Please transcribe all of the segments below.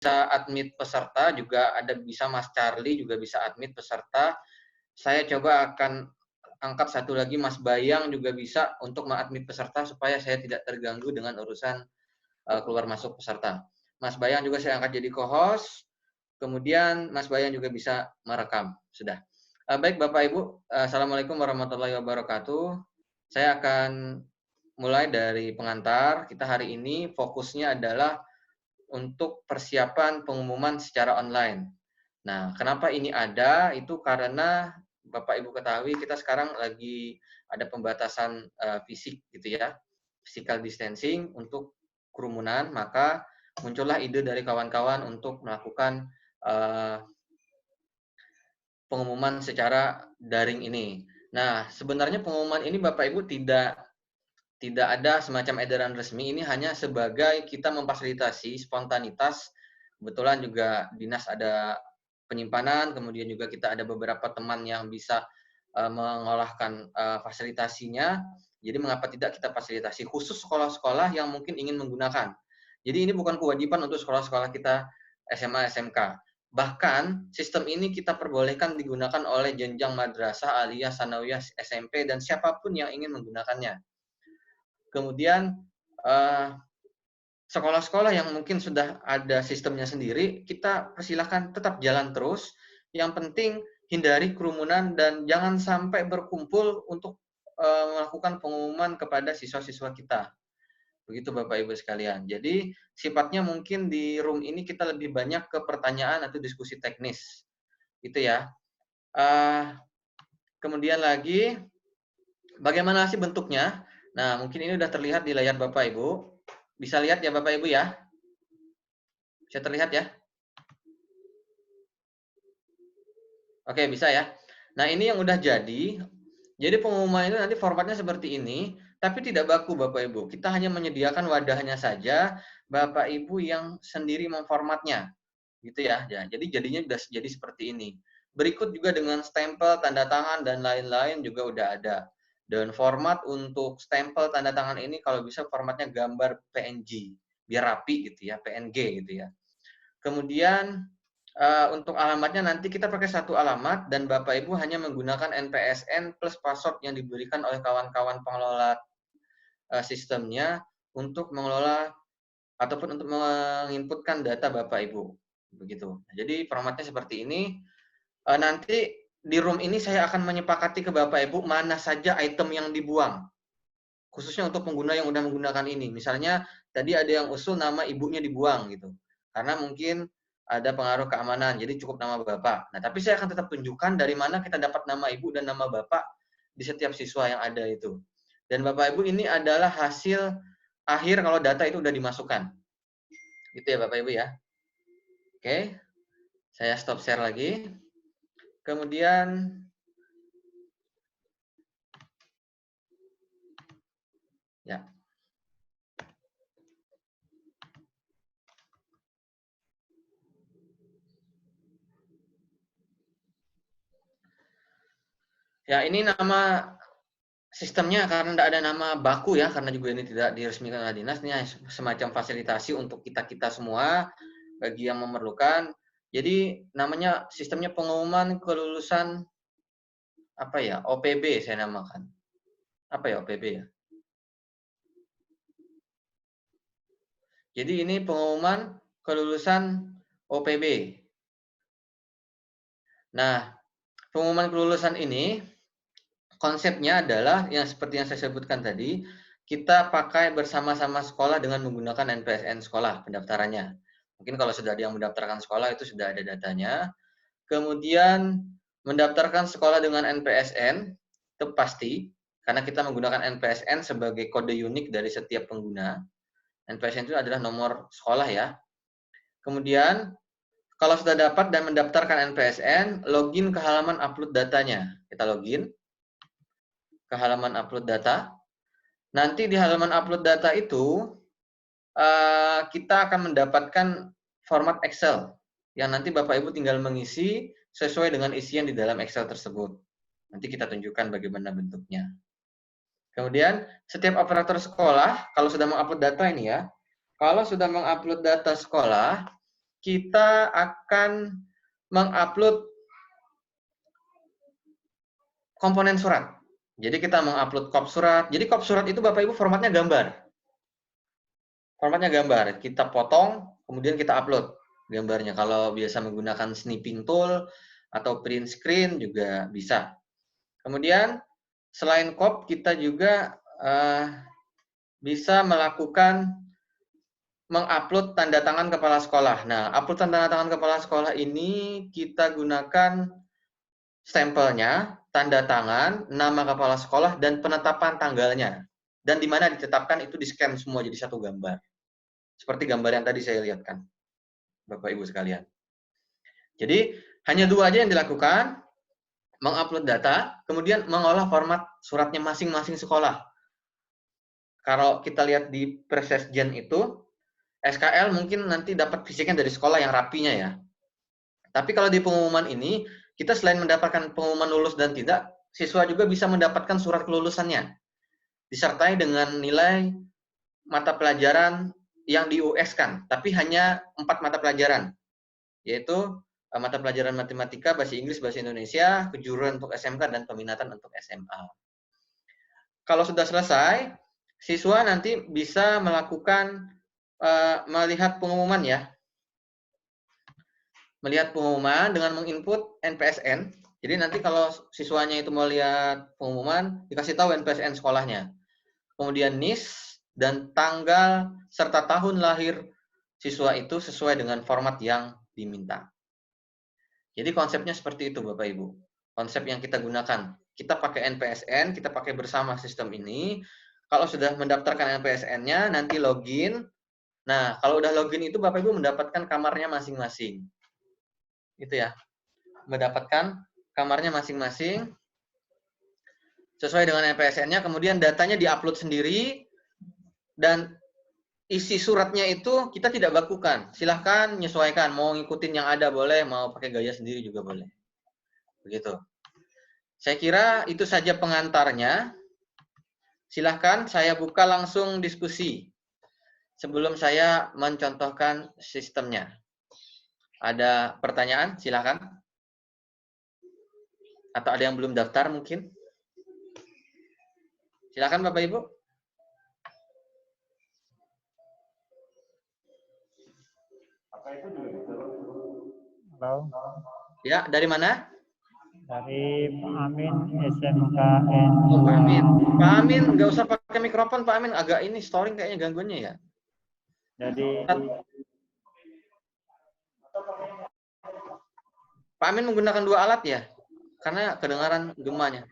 bisa admit peserta, juga ada bisa Mas Charlie juga bisa admit peserta. Saya coba akan angkat satu lagi Mas Bayang juga bisa untuk mengadmit peserta supaya saya tidak terganggu dengan urusan keluar masuk peserta. Mas Bayang juga saya angkat jadi co-host. Kemudian Mas Bayang juga bisa merekam. Sudah. Baik Bapak Ibu, Assalamualaikum warahmatullahi wabarakatuh. Saya akan mulai dari pengantar. Kita hari ini fokusnya adalah untuk persiapan pengumuman secara online. Nah, kenapa ini ada? Itu karena Bapak Ibu ketahui kita sekarang lagi ada pembatasan fisik gitu ya, physical distancing untuk kerumunan, maka muncullah ide dari kawan-kawan untuk melakukan pengumuman secara daring ini. Nah, sebenarnya pengumuman ini Bapak Ibu tidak ada semacam edaran resmi, ini hanya sebagai kita memfasilitasi spontanitas. Kebetulan juga dinas ada penyimpanan, kemudian juga kita ada beberapa teman yang bisa mengolahkan fasilitasinya. Jadi mengapa tidak kita fasilitasi khusus sekolah-sekolah yang mungkin ingin menggunakan. Jadi ini bukan kewajiban untuk sekolah-sekolah kita SMA, SMK. Bahkan sistem ini kita perbolehkan digunakan oleh jenjang madrasah, aliyah, sanawiyah, SMP, dan siapapun yang ingin menggunakannya. Kemudian sekolah-sekolah yang mungkin sudah ada sistemnya sendiri, kita persilahkan tetap jalan terus. Yang penting hindari kerumunan dan jangan sampai berkumpul untuk melakukan pengumuman kepada siswa-siswa kita. Begitu Bapak Ibu sekalian. Jadi sifatnya mungkin di room ini kita lebih banyak ke pertanyaan atau diskusi teknis. Gitu ya. Kemudian lagi, bagaimana sih bentuknya? Nah, mungkin ini sudah terlihat di layar Bapak Ibu. Bisa lihat ya Bapak Ibu ya? Bisa terlihat ya? Oke, bisa ya. Nah, ini yang udah jadi. Jadi pengumuman itu nanti formatnya seperti ini, tapi tidak baku Bapak Ibu. Kita hanya menyediakan wadahnya saja, Bapak Ibu yang sendiri memformatnya. Gitu ya. Jadi jadinya sudah jadi seperti ini. Berikut juga dengan stempel, tanda tangan, dan lain-lain juga udah ada. Dan format untuk stempel tanda tangan ini kalau bisa formatnya gambar PNG, biar rapi gitu ya, PNG gitu ya. Kemudian untuk alamatnya nanti kita pakai satu alamat dan Bapak Ibu hanya menggunakan NPSN plus password yang diberikan oleh kawan-kawan pengelola sistemnya untuk mengelola ataupun untuk menginputkan data Bapak Ibu. Begitu. Jadi formatnya seperti ini. Nanti di room ini saya akan menyepakati ke Bapak Ibu mana saja item yang dibuang. Khususnya untuk pengguna yang udah menggunakan ini. Misalnya tadi ada yang usul nama ibunya dibuang gitu. Karena mungkin ada pengaruh keamanan, jadi cukup nama Bapak. Nah, tapi saya akan tetap tunjukkan dari mana kita dapat nama ibu dan nama Bapak di setiap siswa yang ada itu. Dan Bapak Ibu ini adalah hasil akhir kalau data itu udah dimasukkan. Gitu ya Bapak Ibu ya. Oke. Saya stop share lagi. Kemudian ya. Ya, ini nama sistemnya karena tidak ada nama baku ya, karena juga ini tidak diresmikan oleh dinas, ini semacam fasilitasi untuk kita-kita semua bagi yang memerlukan. Jadi namanya sistemnya pengumuman kelulusan apa ya? OPB saya namakan. Apa ya OPB ya? Jadi ini pengumuman kelulusan OPB. Nah, pengumuman kelulusan ini konsepnya adalah yang seperti yang saya sebutkan tadi, kita pakai bersama-sama sekolah dengan menggunakan NPSN sekolah pendaftarannya. Mungkin kalau sudah ada yang mendaftarkan sekolah itu sudah ada datanya. Kemudian mendaftarkan sekolah dengan NPSN itu pasti karena kita menggunakan NPSN sebagai kode unik dari setiap pengguna. NPSN itu adalah nomor sekolah ya. Kemudian kalau sudah dapat dan mendaftarkan NPSN, login ke halaman upload datanya. Kita login ke halaman upload data. Nanti di halaman upload data itu kita akan mendapatkan format Excel yang nanti Bapak Ibu tinggal mengisi sesuai dengan isian di dalam Excel tersebut. Nanti kita tunjukkan bagaimana bentuknya. Kemudian setiap operator sekolah kalau sudah mengupload data ini ya, kalau sudah mengupload data sekolah, kita akan mengupload komponen surat. Jadi kita mengupload kop surat. Jadi kop surat itu Bapak Ibu formatnya gambar. Formatnya gambar. Kita potong, kemudian kita upload gambarnya. Kalau biasa menggunakan snipping tool atau print screen juga bisa. Kemudian selain kop, kita juga bisa melakukan mengupload tanda tangan kepala sekolah. Nah, upload tanda tangan kepala sekolah ini kita gunakan stempelnya, tanda tangan, nama kepala sekolah, dan penetapan tanggalnya. Dan di mana ditetapkan itu di-scan semua jadi satu gambar. Seperti gambar yang tadi saya lihatkan, Bapak Ibu sekalian. Jadi, hanya dua aja yang dilakukan, mengupload data, kemudian mengolah format suratnya masing-masing sekolah. Kalau kita lihat di Presesjen itu, SKL mungkin nanti dapat fisiknya dari sekolah yang rapinya ya. Tapi kalau di pengumuman ini, kita selain mendapatkan pengumuman lulus dan tidak, siswa juga bisa mendapatkan surat kelulusannya. Disertai dengan nilai mata pelajaran yang di-US-kan, tapi hanya 4 mata pelajaran, yaitu mata pelajaran matematika, bahasa Inggris, bahasa Indonesia, kejuruan untuk SMK, dan peminatan untuk SMA. Kalau sudah selesai, siswa nanti bisa melakukan melihat pengumuman ya. Melihat pengumuman dengan menginput NPSN. Jadi nanti kalau siswanya itu mau lihat pengumuman, dikasih tahu NPSN sekolahnya. Kemudian NIS dan tanggal serta tahun lahir siswa itu sesuai dengan format yang diminta. Jadi konsepnya seperti itu Bapak Ibu. Konsep yang kita gunakan. Kita pakai NPSN, kita pakai bersama sistem ini. Kalau sudah mendaftarkan NPSN-nya, nanti login. Nah, kalau udah login itu Bapak Ibu mendapatkan kamarnya masing-masing. Gitu ya. Mendapatkan kamarnya masing-masing sesuai dengan NPSN-nya, kemudian datanya diupload sendiri, dan isi suratnya itu kita tidak bakukan. Silahkan menyesuaikan, mau ngikutin yang ada boleh, mau pakai gaya sendiri juga boleh. Begitu. Saya kira itu saja pengantarnya. Silahkan saya buka langsung diskusi sebelum saya mencontohkan sistemnya. Ada pertanyaan? Silahkan. Atau ada yang belum daftar mungkin? Silahkan Bapak Ibu. Halo. Ya, dari mana? Dari Pak Amin, SMKN. Oh, Pak Amin. Pak Amin, nggak usah pakai mikrofon, Pak Amin. Agak ini storing kayaknya gangguannya ya. Jadi Pak Amin menggunakan dua alat ya? Karena kedengaran gemanya.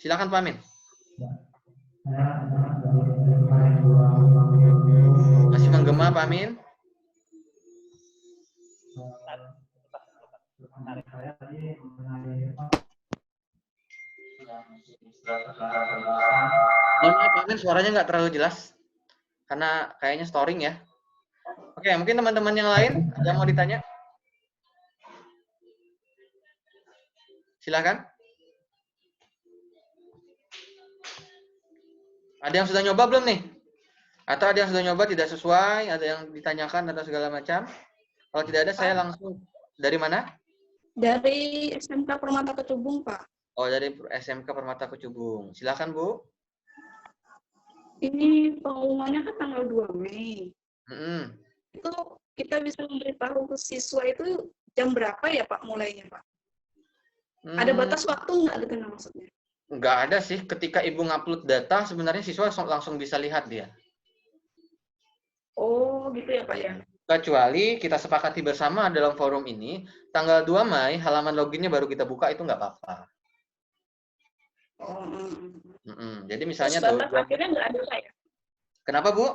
Silakan Pak Amin. Masih menggema Pak Amin? Mohon maaf Pak Amin, suaranya nggak terlalu jelas. Karena kayaknya storing ya. Oke, mungkin teman-teman yang lain ada yang mau ditanya? Silakan. Ada yang sudah nyoba belum nih? Atau ada yang sudah nyoba tidak sesuai, ada yang ditanyakan atau segala macam? Kalau tidak ada, saya langsung. Dari mana? Dari SMK Permata Kecubung, Pak. Oh, dari SMK Permata Kecubung. Silakan, Bu. Ini pengumumannya kan tanggal 2 Mei. Mm-mm. Itu kita bisa memberitahu ke siswa itu jam berapa ya, Pak, mulainya, Pak? Ada batas waktu nggak gitu maksudnya? Nggak ada sih. Ketika Ibu ngupload data, sebenarnya siswa langsung bisa lihat dia. Oh, gitu ya, Pak, ya? Kecuali kita sepakati bersama dalam forum ini, tanggal 2 Mei, halaman loginnya baru kita buka, itu nggak apa-apa. Oh, Jadi misalnya... terus batas akhirnya nggak ada, Pak, ya? Kenapa, Bu?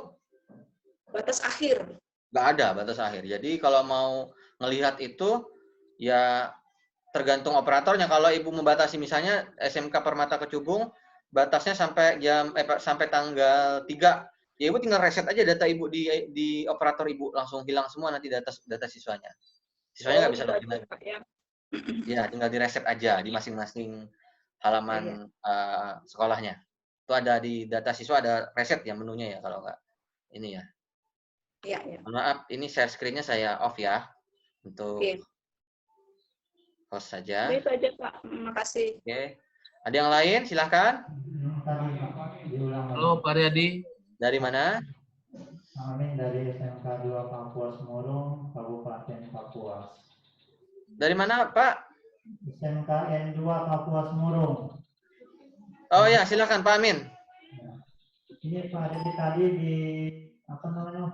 Batas akhir. Nggak ada batas akhir. Jadi kalau mau ngelihat itu, ya tergantung operatornya. Kalau Ibu membatasi misalnya SMK Permata Kecubung, batasnya sampai tanggal 3. Ya Ibu tinggal reset aja data Ibu di operator Ibu, langsung hilang semua nanti data siswanya. Siswanya nggak bisa login lagi. Ya. Ya, tinggal direset aja di masing-masing halaman sekolahnya. Itu ada di data siswa, ada preset ya menunya ya kalau nggak ini ya. Iya, iya. Maaf, ini share screen-nya saya off ya untuk Oke. host Udah saja. itu aja, Pak. Makasih. Oke. Ada yang lain? Silahkan. Halo Pak Riyadi. Dari mana? Amin dari SMK 2 Kapuas Murung, Kabupaten Kapuas. Dari mana, Pak? SMKN 2 Kapuas Murung. Oh ya, silahkan Pak Amin. Ini Pak Redi tadi di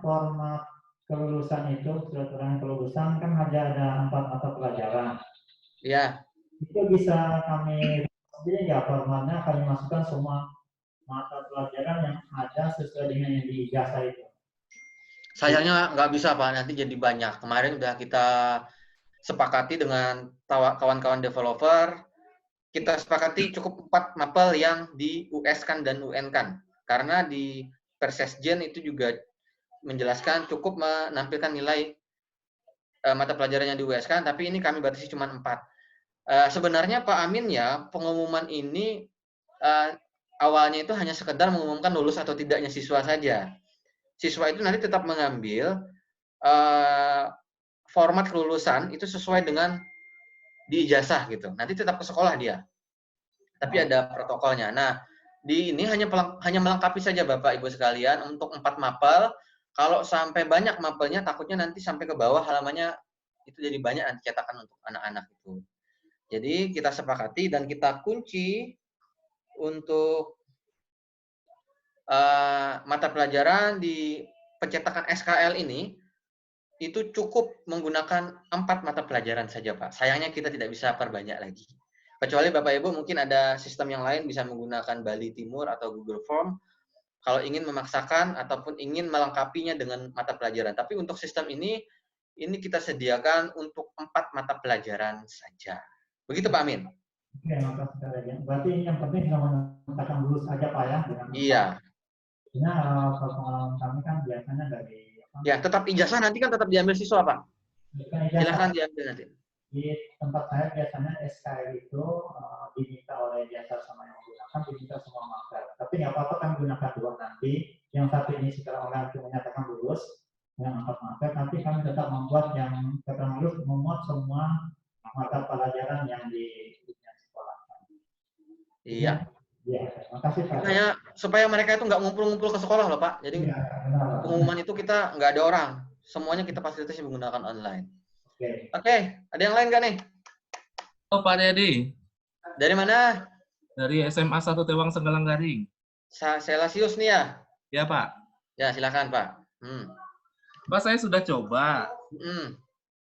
format kelulusan itu, surat keterangan kelulusan kan ada 4 mata pelajaran. Ya. Itu bisa kami sendiri nggak formatnya, kami masukkan semua mata pelajaran yang ada sesuai dengan yang di ijazah itu. Sayangnya nggak bisa Pak, nanti jadi banyak. Kemarin udah kita sepakati dengan kawan-kawan developer, kita sepakati cukup 4 mapel yang di US-kan dan UN-kan. Karena di Persesjen itu juga menjelaskan cukup menampilkan nilai mata pelajaran yang di US-kan, tapi ini kami batasi cuma 4. Sebenarnya Pak Amin ya, pengumuman ini awalnya itu hanya sekedar mengumumkan lulus atau tidaknya siswa saja. Siswa itu nanti tetap mengambil format kelulusan itu sesuai dengan di ijazah gitu. Nanti tetap ke sekolah dia. Tapi ada protokolnya. Nah, di ini hanya melengkapi saja Bapak Ibu sekalian untuk 4 mapel. Kalau sampai banyak mapelnya takutnya nanti sampai ke bawah halamannya itu jadi banyak nanti cetakan untuk anak-anak itu. Jadi kita sepakati dan kita kunci untuk mata pelajaran di pencetakan SKL ini itu cukup menggunakan 4 mata pelajaran saja Pak. Sayangnya kita tidak bisa perbanyak lagi. Kecuali Bapak Ibu mungkin ada sistem yang lain bisa menggunakan Bali Timur atau Google Form kalau ingin memaksakan ataupun ingin melengkapinya dengan mata pelajaran. Tapi untuk sistem ini kita sediakan untuk 4 mata pelajaran saja. Begitu Pak Amin? Oke, makasih. Berarti yang penting cuma menyatakan lulus aja Pak ya? Iya. Nah, kalau pengalaman kami kan biasanya dari ya, tetap ijazah nanti kan tetap diambil siswa, Pak. Silakan diambil nanti. Di tempat saya biasanya SKL itu diminta oleh jasa sama yang menggunakan, diminta semua master. Tapi nggak apa-apa kan gunakan 2 nanti. Yang satu ini secara online menyatakan lulus, yang 4 master. Nanti kami tetap membuat yang keterangan lulus, memuat semua mata pelajaran yang di sekolah. Iya. Iya, makasih Pak. Supaya mereka itu nggak ngumpul-ngumpul ke sekolah loh Pak. Jadi pengumuman itu kita nggak ada orang. Semuanya kita fasilitasi menggunakan online. Oke, ada yang lain nggak nih? Oh Pak Riyadi. Dari mana? Dari SMA 1 Tewang Senggalang Garing. Celsius nih ya? Ya Pak. Ya silakan Pak. Pak saya sudah coba.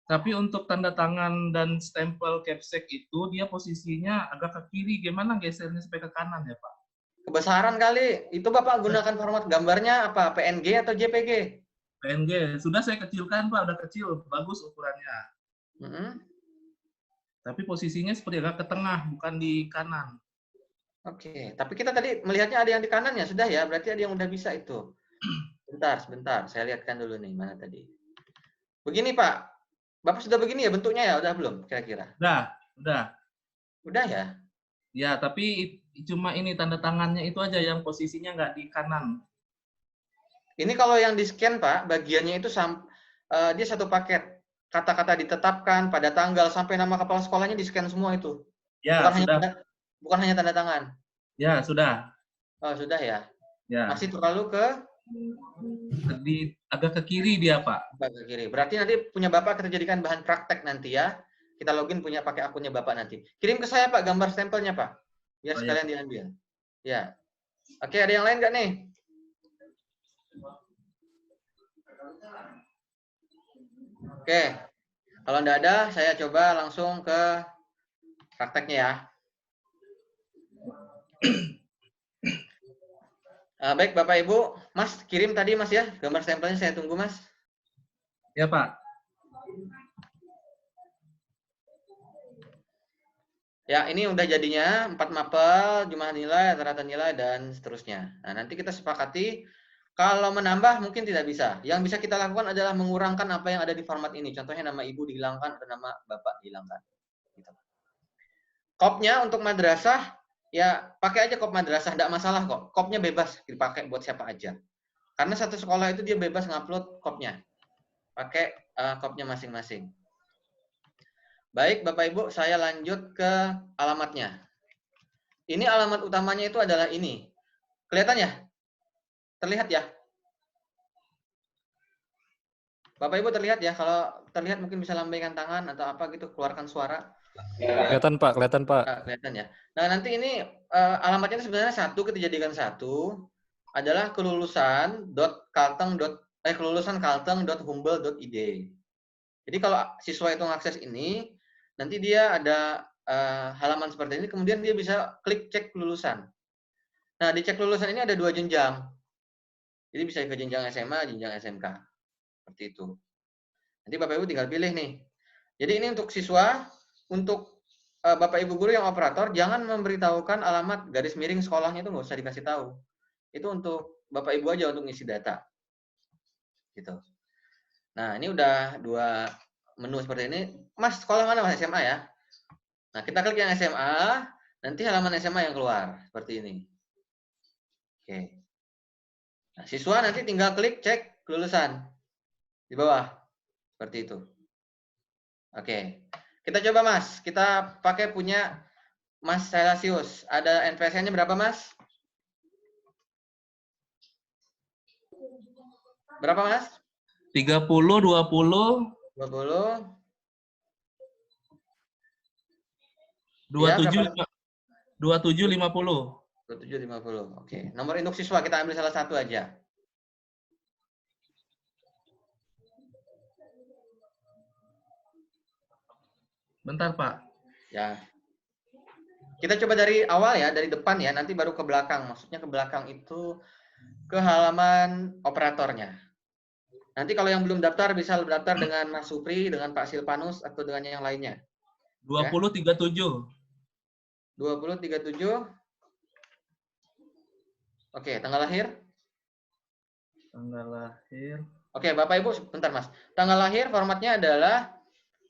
Tapi untuk tanda tangan dan stempel Capsek itu dia posisinya agak ke kiri. Gimana gesernya sampai ke kanan ya Pak? Kebesaran kali. Itu Bapak gunakan format gambarnya apa? PNG atau JPG? PNG. Sudah saya kecilkan Pak, udah kecil. Bagus ukurannya. Tapi posisinya seperti agak ke tengah, bukan di kanan. Oke. Tapi kita tadi melihatnya ada yang di kanan ya? Sudah ya? Berarti ada yang udah bisa itu. Sebentar. Saya lihatkan dulu nih. Mana tadi? Begini Pak. Bapak sudah begini ya bentuknya ya? Udah belum kira-kira? Udah. Udah ya? Ya, tapi cuma ini tanda tangannya itu aja yang posisinya nggak di kanan. Ini kalau yang di-scan Pak, bagiannya itu dia satu paket. Kata-kata ditetapkan pada tanggal sampai nama kepala sekolahnya di-scan semua itu. Ya, bukan hanya tanda tangan. Ya, sudah. Oh, sudah ya? Ya. Masih terlalu agak ke kiri dia, Pak. Agak ke kiri. Berarti nanti punya Bapak kita jadikan bahan praktek nanti ya. Kita login punya pakai akunnya Bapak nanti. Kirim ke saya Pak gambar stempelnya Pak. Biar sekalian diambil. Ya. Oke, ada yang lain nggak nih? Oke. Kalau nggak ada, saya coba langsung ke prakteknya ya. Baik Bapak Ibu, Mas kirim tadi Mas ya gambar stempelnya, saya tunggu Mas. Ya Pak. Ya ini udah jadinya 4 mapel, jumlah nilai, rata-rata nilai dan seterusnya. Nah nanti kita sepakati kalau menambah mungkin tidak bisa. Yang bisa kita lakukan adalah mengurangkan apa yang ada di format ini. Contohnya nama ibu dihilangkan atau nama bapak dihilangkan. Gitu. Kopnya untuk madrasah ya pakai aja kop madrasah, tidak masalah kok. Kopnya bebas dipakai buat siapa aja. Karena satu sekolah itu dia bebas ngupload kopnya. Pakai kopnya masing-masing. Baik, Bapak Ibu, saya lanjut ke alamatnya. Ini alamat utamanya itu adalah ini. Kelihatan ya? Terlihat ya? Bapak Ibu terlihat ya? Kalau terlihat mungkin bisa lambaikan tangan atau apa gitu, keluarkan suara. Kelihatan Pak, kelihatan Pak. Kelihatan ya. Nah, nanti ini alamatnya itu sebenarnya satu, kita jadikan satu adalah kelulusan.kalteng.humble.id. Jadi kalau siswa itu mengakses ini, nanti dia ada halaman seperti ini, kemudian dia bisa klik cek kelulusan. Nah, di cek kelulusan ini ada 2 jenjang. Jadi bisa ke jenjang SMA, jenjang SMK. Seperti itu. Nanti Bapak Ibu tinggal pilih nih. Jadi ini untuk siswa, untuk Bapak Ibu guru yang operator, jangan memberitahukan alamat garis miring sekolahnya itu nggak usah dikasih tahu. Itu untuk Bapak Ibu aja untuk ngisi data. Gitu. Nah, ini udah 2 menu seperti ini. Mas, sekolah mana Mas? SMA ya? Nah, kita klik yang SMA, nanti halaman SMA yang keluar. Seperti ini. Oke. Nah, siswa nanti tinggal klik cek kelulusan. Di bawah. Seperti itu. Oke. Kita coba Mas. Kita pakai punya Mas Celsius. Ada NPS-nya berapa Mas? Berapa Mas? 30, 20, 20. 27, 27, 50. 27, 50. Oke. Nomor induk siswa kita ambil salah satu aja. Bentar Pak. Ya. Kita coba dari awal ya, dari depan ya, nanti baru ke belakang. Maksudnya ke belakang itu ke halaman operatornya. Nanti kalau yang belum daftar bisa daftar dengan Mas Supri, dengan Pak Silpanus, atau dengan yang lainnya. 20, 37. 20, 37. Oke, tanggal lahir? Tanggal lahir. Oke, Bapak Ibu, bentar Mas. Tanggal lahir formatnya adalah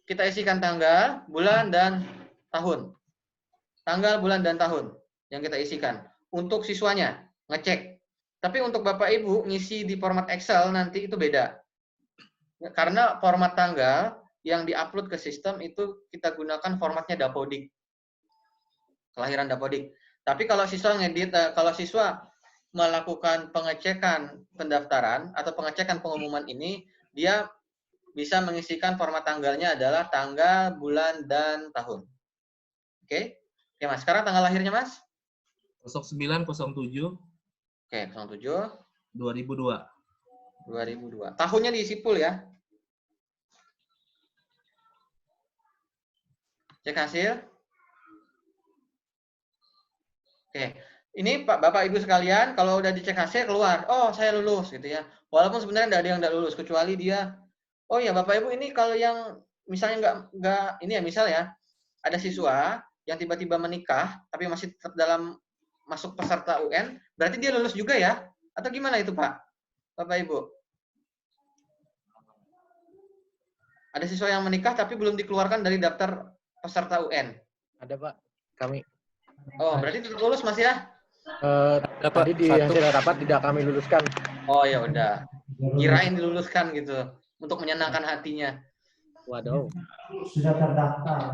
kita isikan tanggal, bulan, dan tahun. Tanggal, bulan, dan tahun yang kita isikan. Untuk siswanya, ngecek. Tapi untuk Bapak Ibu, ngisi di format Excel nanti itu beda. Karena format tanggal yang diupload ke sistem itu kita gunakan formatnya Dapodik. Kelahiran Dapodik. Tapi kalau siswa ngedit, kalau siswa melakukan pengecekan pendaftaran atau pengecekan pengumuman ini, dia bisa mengisikan format tanggalnya adalah tanggal, bulan, dan tahun. Oke? Oke, Mas. Sekarang tanggal lahirnya, Mas? 09, 07. Oke, 07. 2002. 2002. Tahunnya diisi full ya. Cek hasil. Oke. Ini Pak Bapak Ibu sekalian, kalau udah dicek hasil keluar, oh saya lulus gitu ya. Walaupun sebenarnya nggak ada yang nggak lulus kecuali dia, oh ya Bapak Ibu ini kalau yang misalnya nggak ini ya misal ya, ada siswa yang tiba-tiba menikah tapi masih tetap dalam masuk peserta UN, berarti dia lulus juga ya? Atau gimana itu Pak? Bapak Ibu? Ada siswa yang menikah tapi belum dikeluarkan dari daftar peserta UN. Ada Pak, kami. Oh, berarti tetap lulus Mas ya? Tadi di hasil rapat tidak kami luluskan. Oh ya udah. Kirain diluluskan gitu untuk menyenangkan hatinya. Waduh. Sudah terdaftar.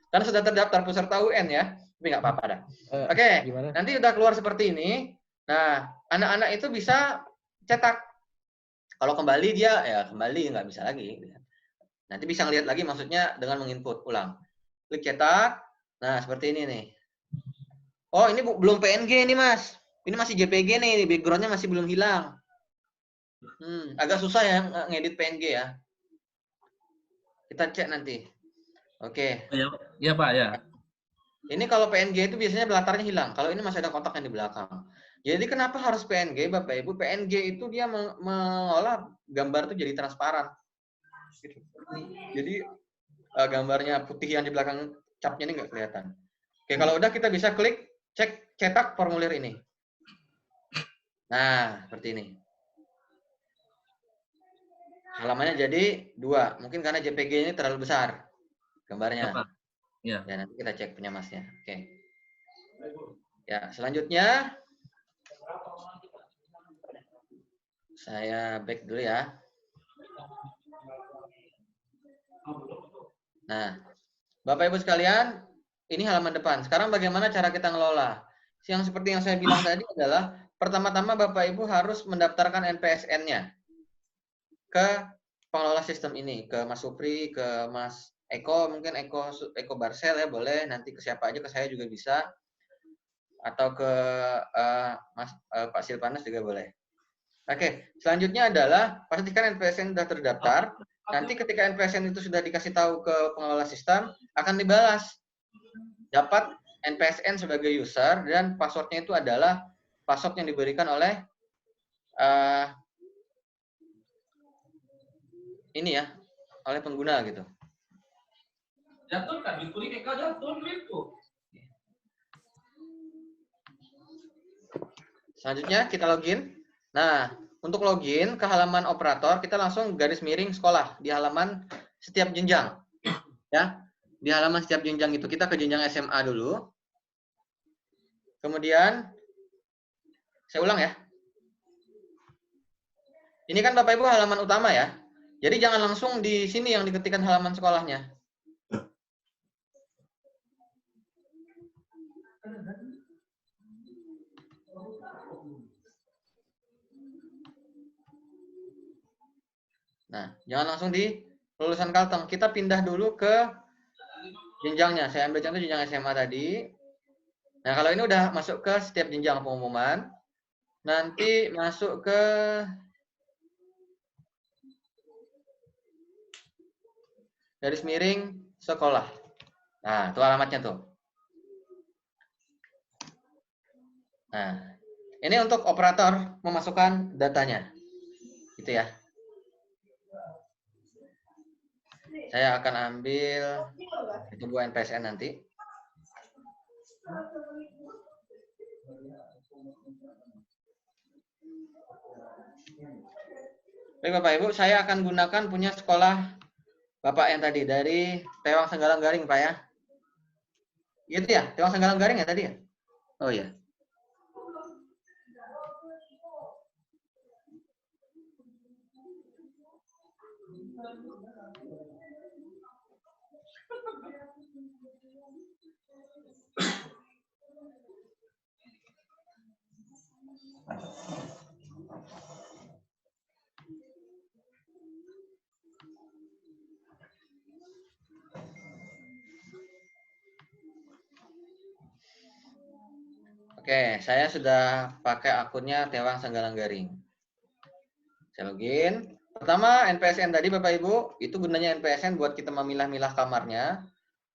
Kan sudah terdaftar peserta UN ya, tapi nggak apa-apa dah. Oke, nanti udah keluar seperti ini. Nah, anak-anak itu bisa cetak. Kalau kembali dia ya kembali nggak bisa lagi. Nanti bisa ngelihat lagi maksudnya dengan menginput ulang. Klik cetak. Nah, seperti ini nih. Oh, ini belum PNG nih, Mas. Ini masih JPG nih, background-nya masih belum hilang. Agak susah ya ngedit PNG ya. Kita cek nanti. Oke. Ya, Pak, ya. Ini kalau PNG itu biasanya latarnya hilang. Kalau ini masih ada kotaknya di belakang. Jadi kenapa harus PNG, Bapak Ibu? PNG itu dia mengolah gambar itu jadi transparan. Jadi gambarnya putih yang di belakang capnya ini nggak kelihatan. Oke, kalau udah kita bisa klik cek cetak formulir ini. Nah, seperti ini. Halamannya jadi 2. Mungkin karena JPG ini terlalu besar gambarnya. Ya. Ya, nanti kita cek punya Masnya. Oke. Ya, selanjutnya saya back dulu ya. Nah, Bapak Ibu sekalian, ini halaman depan. Sekarang bagaimana cara kita ngelola? Yang seperti yang saya bilang tadi adalah pertama-tama Bapak Ibu harus mendaftarkan NPSN-nya ke pengelola sistem ini, ke Mas Supri, ke Mas Eko, mungkin Eko Barsel ya boleh, nanti ke siapa aja, ke saya juga bisa, atau ke Pak Silpanas juga boleh. Oke, selanjutnya adalah pastikan NPSN sudah terdaftar. Nanti ketika NPSN itu sudah dikasih tahu ke pengelola sistem, akan dibalas. Dapat NPSN sebagai user dan passwordnya itu adalah password yang diberikan oleh ini ya, oleh pengguna gitu. Selanjutnya kita login. Nah, untuk login ke halaman operator, kita langsung garis miring sekolah di halaman setiap jenjang. Ya, di halaman setiap jenjang itu kita ke jenjang SMA dulu. Kemudian, saya ulang ya. Ini kan Bapak Ibu halaman utama ya. Jadi jangan langsung di sini yang diketikkan halaman sekolahnya. Nah, jangan langsung di lulusan Kalteng. Kita pindah dulu ke jenjangnya. Saya ambil contoh jenjang SMA tadi. Nah, kalau ini udah masuk ke setiap jenjang pengumuman. Nanti masuk ke garis miring sekolah. Nah, itu alamatnya tuh. Nah, ini untuk operator memasukkan datanya. Gitu ya. Saya akan ambil itu buat NPSN nanti. Baik Bapak Ibu, saya akan gunakan punya sekolah Bapak yang tadi dari Tewang Senggalang Garing Pak ya. Gitu ya, Tewang Senggalang Garing ya tadi ya? Oh iya. Oke, saya sudah pakai akunnya Tewang Senggalang Garing. Saya login. Pertama, NPSN tadi Bapak Ibu, itu gunanya NPSN buat kita memilah-milah kamarnya.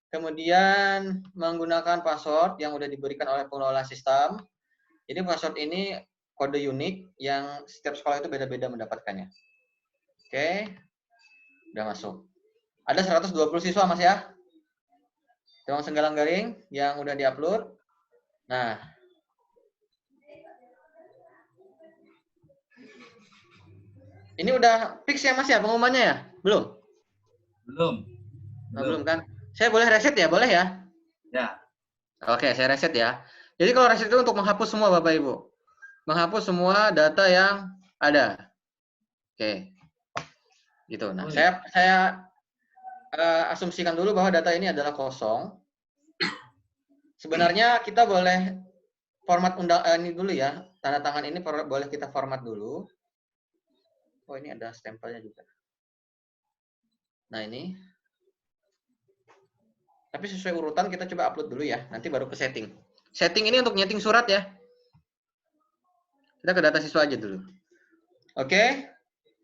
Kemudian menggunakan password yang sudah diberikan oleh pengelola sistem. Jadi password ini kode unik yang setiap sekolah itu beda-beda mendapatkannya. Oke, udah masuk. Ada 120 siswa Mas ya. Tewang Senggalang Garing yang udah diupload. Nah, ini udah fix ya Mas ya pengumumannya ya? Belum? Belum. Oh, belum kan? Saya boleh reset ya? Boleh ya? Ya. Oke, saya reset ya. Jadi kalau reset itu untuk menghapus semua Bapak Ibu. Menghapus semua data yang ada. Oke. Gitu. Nah, saya asumsikan dulu bahwa data ini adalah kosong. Sebenarnya kita boleh format ini dulu ya. Tanda tangan ini boleh kita format dulu. Oh, ini ada stempelnya juga. Nah, ini. Tapi sesuai urutan kita coba upload dulu ya. Nanti baru ke setting. Setting ini untuk nyeting surat ya. Kita ke data siswa aja dulu. Oke.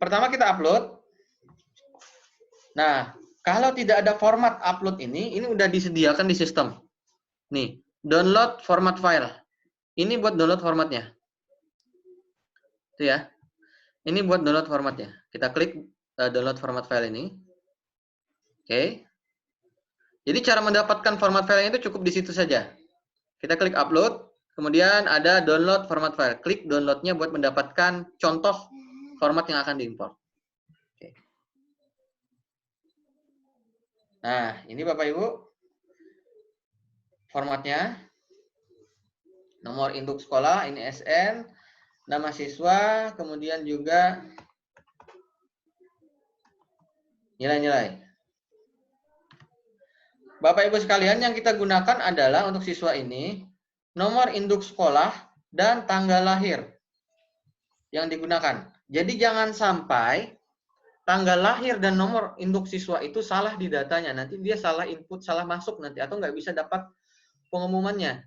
Pertama kita upload. Nah, kalau tidak ada format upload ini udah disediakan di sistem. Nih, download format file. Ini buat download formatnya. Itu ya. Ini buat download formatnya. Kita klik download format file ini. Oke. Jadi cara mendapatkan format file itu cukup di situ saja. Kita klik upload, kemudian ada download format file. Klik downloadnya buat mendapatkan contoh format yang akan diimport. Oke. Nah, ini Bapak Ibu formatnya. Nomor induk sekolah, ini SN, nama siswa, kemudian juga nilai-nilai. Bapak Ibu sekalian, yang kita gunakan adalah untuk siswa ini nomor induk sekolah dan tanggal lahir yang digunakan. Jadi jangan sampai tanggal lahir dan nomor induk siswa itu salah di datanya. Nanti dia salah input, salah masuk nanti, atau nggak bisa dapat pengumumannya.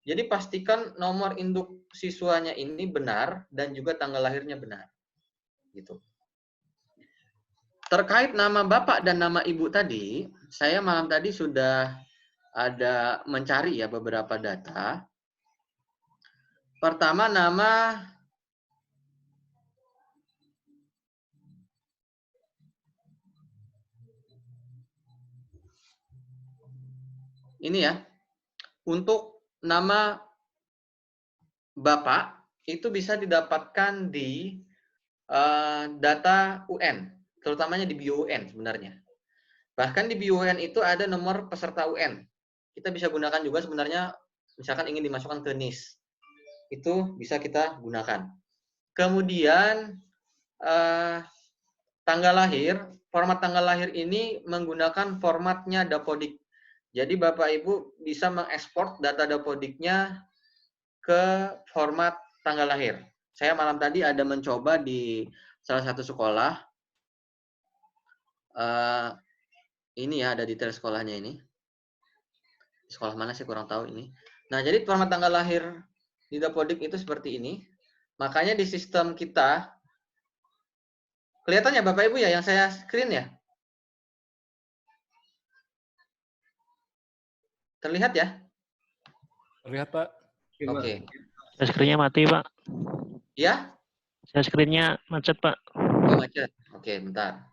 Jadi pastikan nomor induk siswanya ini benar dan juga tanggal lahirnya benar. Gitu. Terkait nama Bapak dan nama Ibu tadi, saya malam tadi sudah ada mencari ya beberapa data. Pertama nama ini ya. Untuk nama Bapak itu bisa didapatkan di data UN, terutamanya di BIO-UN sebenarnya. Bahkan di BIO-UN itu ada nomor peserta UN. Kita bisa gunakan juga sebenarnya, misalkan ingin dimasukkan ke NIS. Itu bisa kita gunakan. Kemudian tanggal lahir, format tanggal lahir ini menggunakan formatnya Dapodik. Jadi Bapak Ibu bisa mengekspor data Dapodiknya ke format tanggal lahir. Saya malam tadi ada mencoba di salah satu sekolah. Ini ya, ada detail sekolahnya ini. Sekolah mana sih kurang tahu ini. Nah, jadi format tanggal lahir di Dapodik itu seperti ini. Makanya di sistem kita, kelihatan ya Bapak Ibu ya yang saya screen ya? Terlihat ya? Terlihat, Pak. Oke. Saya screen-nya mati, Pak. Ya? Saya screen-nya macet, Pak. Oh, macet. Oke, bentar.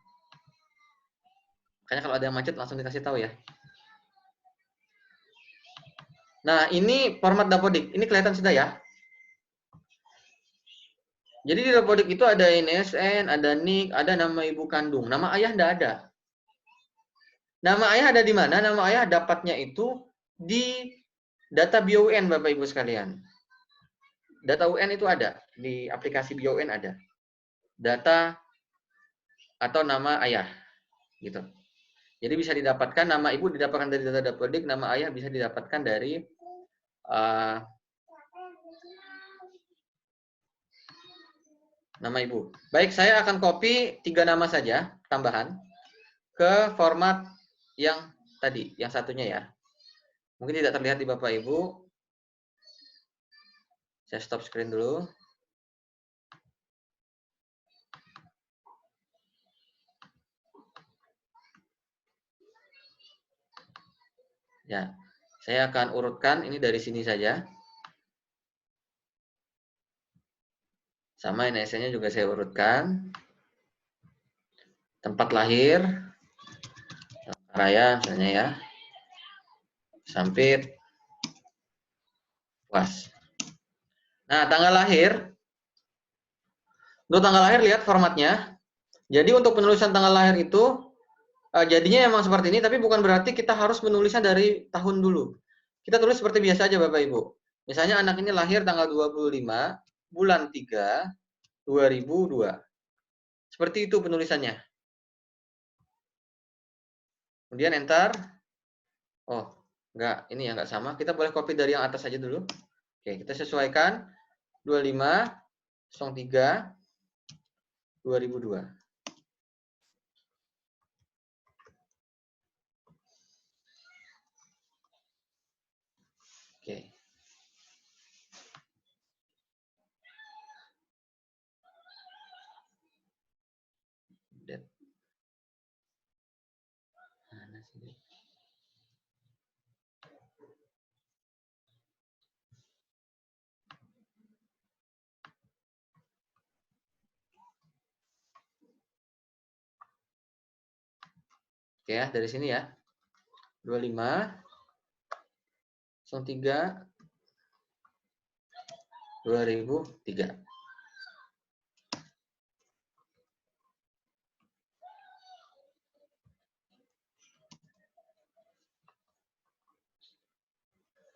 Makanya kalau ada yang macet langsung dikasih tahu ya. Nah, ini format Dapodik. Ini kelihatan sudah ya? Jadi di Dapodik itu ada NSN, ada NIK, ada nama ibu kandung. Nama ayah tidak ada. Nama ayah ada di mana? Nama ayah dapatnya itu di data BIO-UN, Bapak Ibu sekalian. Data UN itu ada. Di aplikasi BIO-UN ada. Data atau nama ayah. Gitu. Jadi bisa didapatkan, nama ibu didapatkan dari data Dapodik, nama ayah bisa didapatkan dari nama ibu. Baik, saya akan copy 3 nama saja tambahan ke format yang tadi, yang satunya ya. Mungkin tidak terlihat di Bapak Ibu. Saya stop screen dulu. Ya, saya akan urutkan ini dari sini saja. Sama NSN-nya juga saya urutkan. Tempat lahir, raya misalnya ya. Sampit, puas. Nah, tanggal lahir. Untuk tanggal lahir lihat formatnya. Jadi untuk penulisan tanggal lahir itu jadinya memang seperti ini, tapi bukan berarti kita harus menulisnya dari tahun dulu. Kita tulis seperti biasa aja Bapak Ibu. Misalnya anak ini lahir tanggal 25 bulan 3 2002. Seperti itu penulisannya. Kemudian enter. Oh, enggak, ini ya enggak sama. Kita boleh copy dari yang atas aja dulu. Oke, kita sesuaikan 25 03 2002. Oke. Oke ya, dari sini ya. 25 03 2003.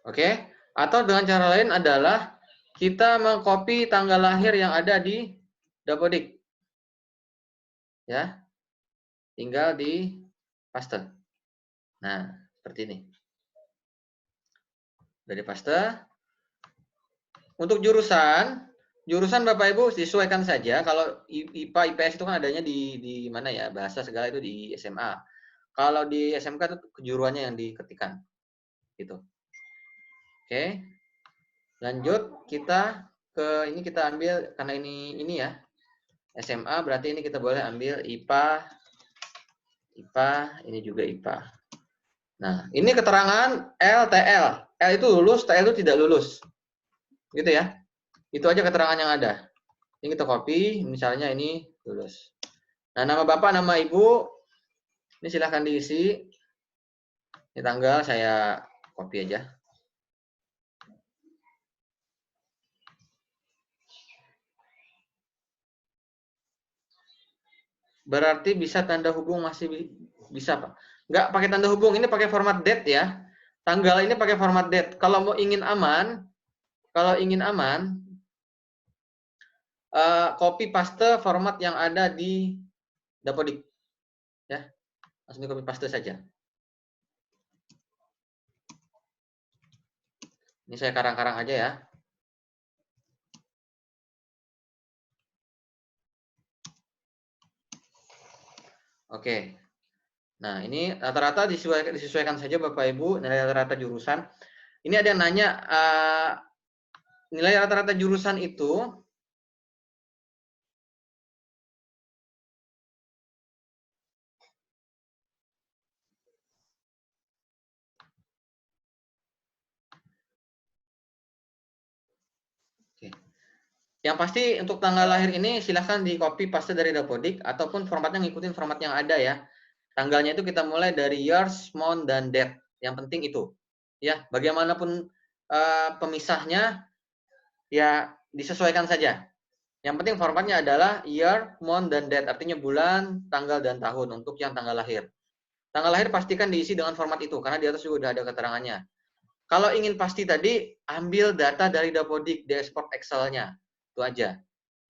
Oke, Atau dengan cara lain adalah kita mengcopy tanggal lahir yang ada di Dapodik. Ya. Tinggal di paste. Nah, seperti ini. Dari paste. Untuk jurusan Bapak Ibu sesuaikan saja. Kalau IPA IPS itu kan adanya di mana ya? Bahasa segala itu di SMA. Kalau di SMK itu kejuruannya yang diketikkan. Gitu. Oke. Lanjut kita ke ini, kita ambil karena ini ya. SMA berarti ini kita boleh ambil IPA, ini juga IPA. Nah, ini keterangan LTL. L itu lulus, TL itu tidak lulus. Gitu ya. Itu aja keterangan yang ada. Ini kita copy, misalnya ini lulus. Nah, nama Bapak, nama Ibu, ini silahkan diisi. Ini tanggal saya copy aja. Berarti bisa tanda hubung masih bisa, Pak. Nggak pakai tanda hubung, ini pakai format date ya. Tanggal ini pakai format date. Kalau mau ingin aman, copy paste format yang ada di Dapodik. Ya, langsung di copy paste saja. Ini saya karang-karang aja ya. Oke. Nah, ini rata-rata disesuaikan saja Bapak Ibu, nilai rata-rata jurusan. Ini ada yang nanya, nilai rata-rata jurusan itu yang pasti untuk tanggal lahir ini silahkan di copy paste dari Dapodik ataupun formatnya ngikutin format yang ada ya. Tanggalnya itu kita mulai dari years, month, dan date. Yang penting itu. Ya, bagaimanapun pemisahnya ya disesuaikan saja. Yang penting formatnya adalah year, month, dan date. Artinya bulan, tanggal, dan tahun untuk yang tanggal lahir. Tanggal lahir pastikan diisi dengan format itu karena di atas juga sudah ada keterangannya. Kalau ingin pasti tadi ambil data dari Dapodik, di export Excel-nya. Itu aja.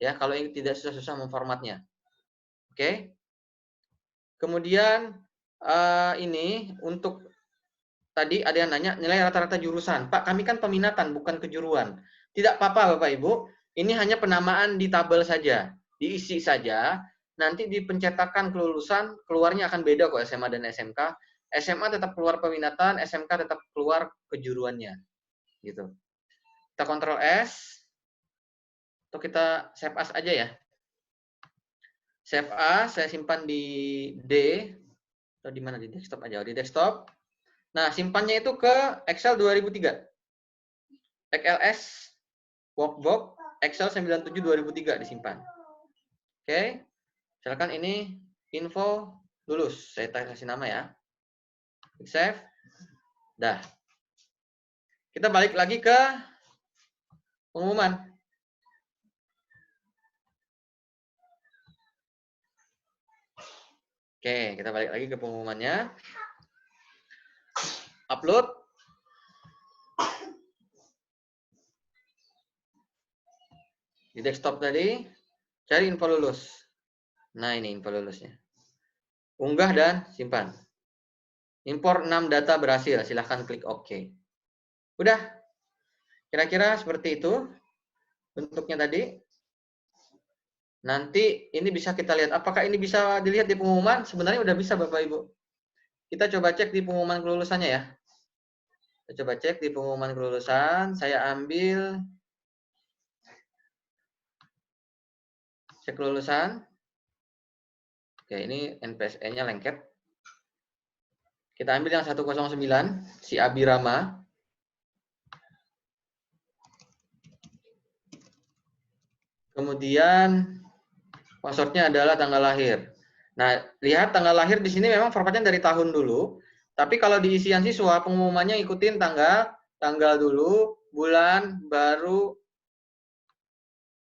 Ya, kalau ini tidak susah-susah memformatnya. Oke. Kemudian ini untuk tadi ada yang nanya nilai rata-rata jurusan. Pak, kami kan peminatan bukan kejuruan. Tidak apa-apa Bapak Ibu, ini hanya penamaan di tabel saja. Diisi saja, nanti di pencetakan kelulusan keluarnya akan beda kok SMA dan SMK. SMA tetap keluar peminatan, SMK tetap keluar kejuruannya. Gitu. Kita Ctrl S. Atau kita save as aja ya. Save as, saya simpan di D. Atau di mana? Di desktop aja. Di desktop. Nah, simpannya itu ke Excel 2003. XLS, Workbook, Excel 97 2003 disimpan. Oke. Misalkan ini info lulus. Saya kasih nama ya. Save. Dah. Kita balik lagi ke pengumuman. Oke, kita balik lagi ke pengumumannya. Upload. Di desktop tadi, cari info lulus. Nah, ini info lulusnya. Unggah dan simpan. Impor 6 data berhasil. Silahkan klik OK. Udah. Kira-kira seperti itu bentuknya tadi. Nanti ini bisa kita lihat. Apakah ini bisa dilihat di pengumuman? Sebenarnya udah bisa Bapak Ibu. Kita coba cek di pengumuman kelulusannya ya. Kita coba cek di pengumuman kelulusan. Saya ambil cek kelulusan. Oke, ini NPSE-nya lengket. Kita ambil yang 109, si Abirama. Kemudian passwordnya adalah tanggal lahir. Nah, lihat tanggal lahir di sini memang formatnya dari tahun dulu. Tapi kalau di isian siswa, pengumumannya ikutin tanggal dulu, bulan, baru,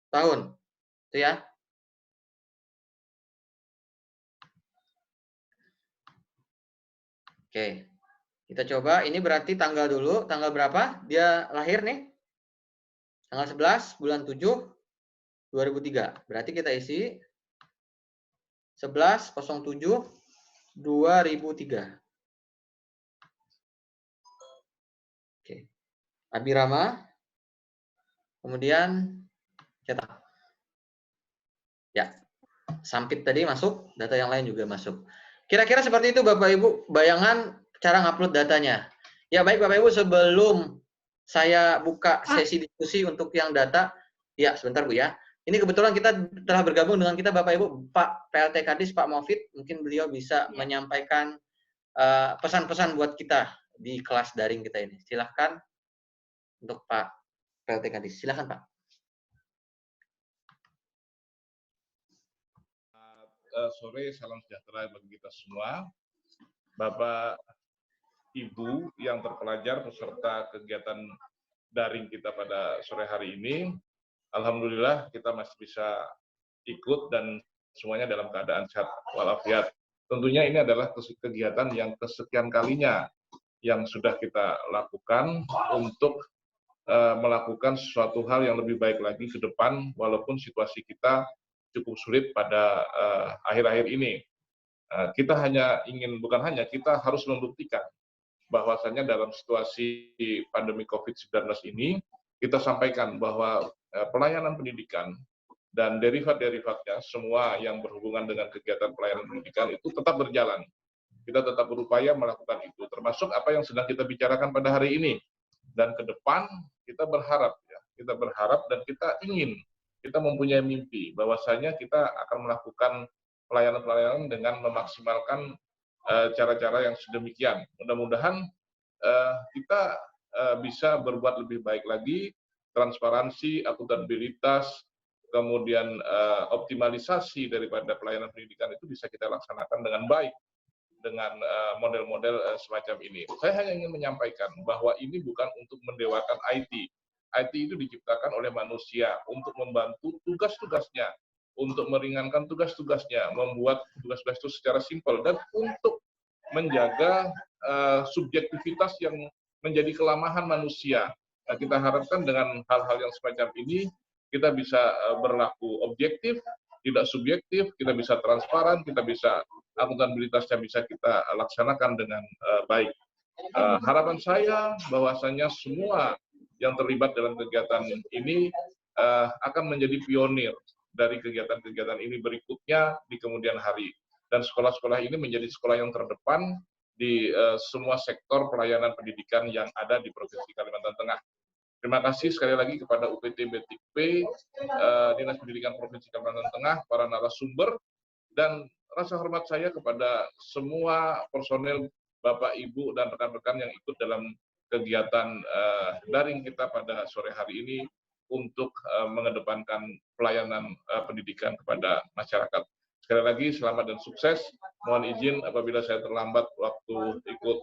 tahun. Itu ya. Oke. Kita coba, ini berarti tanggal dulu, tanggal berapa dia lahir nih? Tanggal 11 bulan 7 2003. Berarti kita isi 11/07/2003. Oke. Abirama. Kemudian cetak. Ya. Sampit tadi masuk, data yang lain juga masuk. Kira-kira seperti itu Bapak Ibu, bayangan cara ngupload datanya. Ya baik Bapak Ibu, sebelum saya buka sesi diskusi untuk yang data, ya sebentar Bu ya. Ini kebetulan kita telah bergabung dengan kita Bapak Ibu, Pak PLT Kadis, Pak Mofid, mungkin beliau bisa menyampaikan pesan-pesan buat kita di kelas daring kita ini. Silahkan untuk Pak PLT Kadis, silahkan Pak. Sore, salam sejahtera bagi kita semua. Bapak, Ibu yang terpelajar peserta kegiatan daring kita pada sore hari ini, alhamdulillah kita masih bisa ikut dan semuanya dalam keadaan sehat walafiat. Tentunya ini adalah kegiatan yang kesekian kalinya yang sudah kita lakukan untuk melakukan sesuatu hal yang lebih baik lagi ke depan, walaupun situasi kita cukup sulit pada akhir-akhir ini. Kita kita harus membuktikan bahwasanya dalam situasi pandemi COVID-19 ini, kita sampaikan bahwa pelayanan pendidikan dan derivat-derivatnya, semua yang berhubungan dengan kegiatan pelayanan pendidikan itu tetap berjalan. Kita tetap berupaya melakukan itu, termasuk apa yang sedang kita bicarakan pada hari ini. Dan ke depan kita berharap, dan kita ingin, kita mempunyai mimpi bahwasanya kita akan melakukan pelayanan-pelayanan dengan memaksimalkan cara-cara yang sedemikian. Mudah-mudahan kita bisa berbuat lebih baik lagi, transparansi, akuntabilitas, kemudian optimalisasi daripada pelayanan pendidikan itu bisa kita laksanakan dengan baik dengan model-model semacam ini. Saya hanya ingin menyampaikan bahwa ini bukan untuk mendewakan IT. IT itu diciptakan oleh manusia untuk membantu tugas-tugasnya, untuk meringankan tugas-tugasnya, membuat tugas-tugas itu secara simpel, dan untuk menjaga subjektivitas yang menjadi kelemahan manusia. Nah, kita harapkan dengan hal-hal yang semacam ini, kita bisa berlaku objektif, tidak subjektif, kita bisa transparan, kita bisa akuntabilitasnya bisa kita laksanakan dengan baik. Harapan saya bahwasanya semua yang terlibat dalam kegiatan ini akan menjadi pionir dari kegiatan-kegiatan ini berikutnya di kemudian hari. Dan sekolah-sekolah ini menjadi sekolah yang terdepan di semua sektor pelayanan pendidikan yang ada di Provinsi Kalimantan Tengah. Terima kasih sekali lagi kepada UPT BTP, Dinas Pendidikan Provinsi Kalimantan Tengah, para narasumber, dan rasa hormat saya kepada semua personel Bapak, Ibu, dan rekan-rekan yang ikut dalam kegiatan daring kita pada sore hari ini untuk mengedepankan pelayanan pendidikan kepada masyarakat. Sekali lagi selamat dan sukses. Mohon izin apabila saya terlambat waktu ikut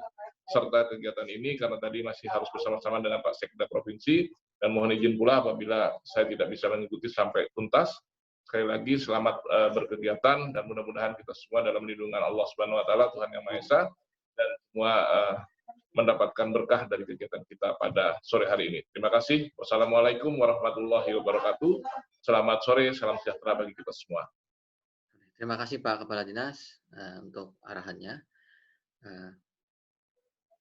serta kegiatan ini karena tadi masih harus bersama-sama dengan Pak Sekda Provinsi, dan mohon izin pula apabila saya tidak bisa mengikuti sampai tuntas. Sekali lagi selamat berkegiatan dan mudah-mudahan kita semua dalam lindungan Allah Subhanahu wa taala, Tuhan Yang Maha Esa, dan semua mendapatkan berkah dari kegiatan kita pada sore hari ini. Terima kasih. Wassalamualaikum warahmatullahi wabarakatuh. Selamat sore, salam sejahtera bagi kita semua. Terima kasih Pak Kepala Dinas untuk arahannya.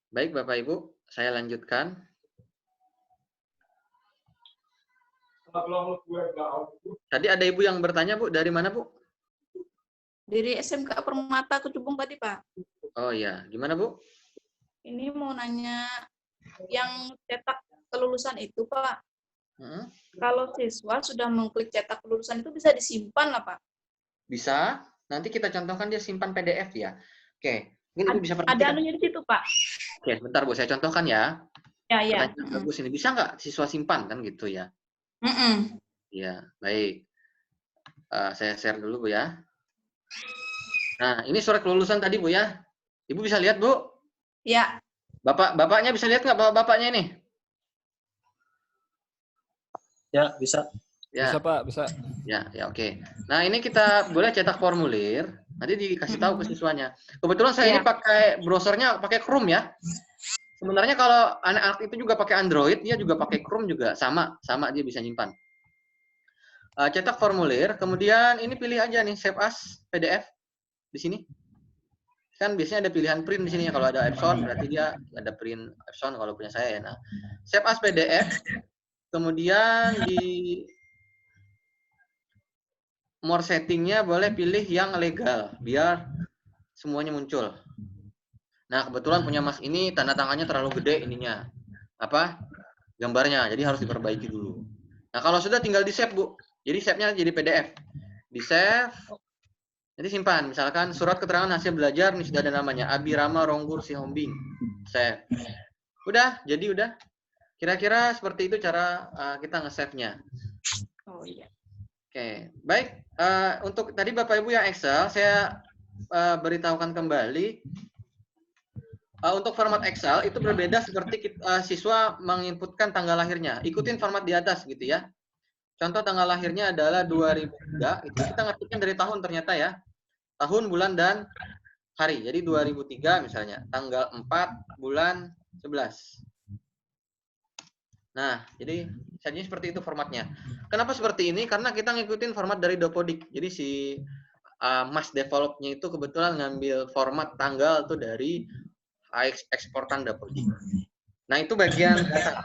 Baik Bapak Ibu, saya lanjutkan. Tadi ada Ibu yang bertanya Bu, dari mana Bu? Dari SMK Permata Kecubung tadi Pak. Oh iya, gimana Bu? Ini mau nanya yang cetak kelulusan itu Pak. Kalau siswa sudah mengklik cetak kelulusan itu bisa disimpan lah Pak? Bisa, nanti kita contohkan dia simpan PDF ya. Oke, ini Ibu bisa perhatikan. Ada anunya di situ Pak. Oke, bentar Bu, saya contohkan ya. Ya. Bagus ini, bisa nggak siswa simpan kan gitu ya? Ya, baik. Saya share dulu Bu ya. Nah, ini surat kelulusan tadi Bu ya. Ibu bisa lihat Bu? Ya. Bapaknya bisa lihat nggak bapaknya ini? Ya, bisa. Ya. Bisa Pak, bisa. Ya, oke. Nah, ini kita boleh cetak formulir. Nanti dikasih tahu ke siswanya. Kebetulan saya ini pakai browsernya pakai Chrome ya. Sebenarnya kalau anak-anak itu juga pakai Android, dia juga pakai Chrome juga sama dia bisa nyimpan. Cetak formulir, kemudian ini pilih aja nih save as PDF di sini. Kan biasanya ada pilihan print di sini ya. Kalau ada Epson berarti dia ada print Epson kalau punya saya ya. Nah, save as PDF, kemudian di more settingnya boleh pilih yang legal biar semuanya muncul. Nah, kebetulan punya Mas ini tanda tangannya terlalu gede ininya. Apa? Gambarnya. Jadi harus diperbaiki dulu. Nah, kalau sudah tinggal di-save, Bu. Jadi save-nya jadi PDF. Di-save. Nanti simpan. Misalkan surat keterangan hasil belajar ini sudah ada namanya. Abirama Ronggur Sihombing. Save. Udah, jadi udah. Kira-kira seperti itu cara kita nge-save-nya. Oh iya. Oke, baik. Untuk tadi Bapak Ibu yang Excel, saya beritahukan kembali. Untuk format Excel itu berbeda seperti siswa menginputkan tanggal lahirnya. Ikutin format di atas gitu ya. Contoh tanggal lahirnya adalah 2003, itu kita ngetikkan dari tahun ternyata ya. Tahun, bulan, dan hari. Jadi 2003 misalnya, tanggal 4 bulan 11. Nah, jadi saja seperti itu formatnya. Kenapa seperti ini? Karena kita ngikutin format dari Dopodik. Jadi si Mas developnya itu kebetulan ngambil format tanggal tuh dari eksportan Dopodik. Nah, itu bagian data.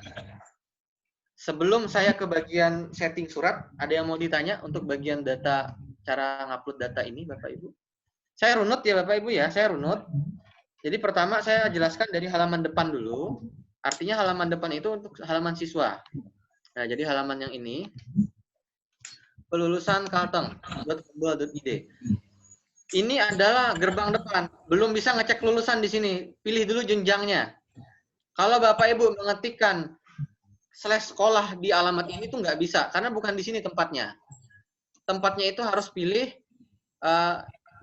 Sebelum saya ke bagian setting surat, ada yang mau ditanya untuk bagian data, cara ngupload data ini, Bapak Ibu? Saya runut ya, Bapak Ibu ya, saya runut. Jadi pertama saya jelaskan dari halaman depan dulu. Artinya halaman depan itu untuk halaman siswa. Nah, jadi halaman yang ini, pelulusan kalteng.id. Ini adalah gerbang depan. Belum bisa ngecek lulusan di sini. Pilih dulu jenjangnya. Kalau Bapak Ibu mengetikkan /sekolah di alamat ini tuh nggak bisa, karena bukan di sini tempatnya. Tempatnya itu harus pilih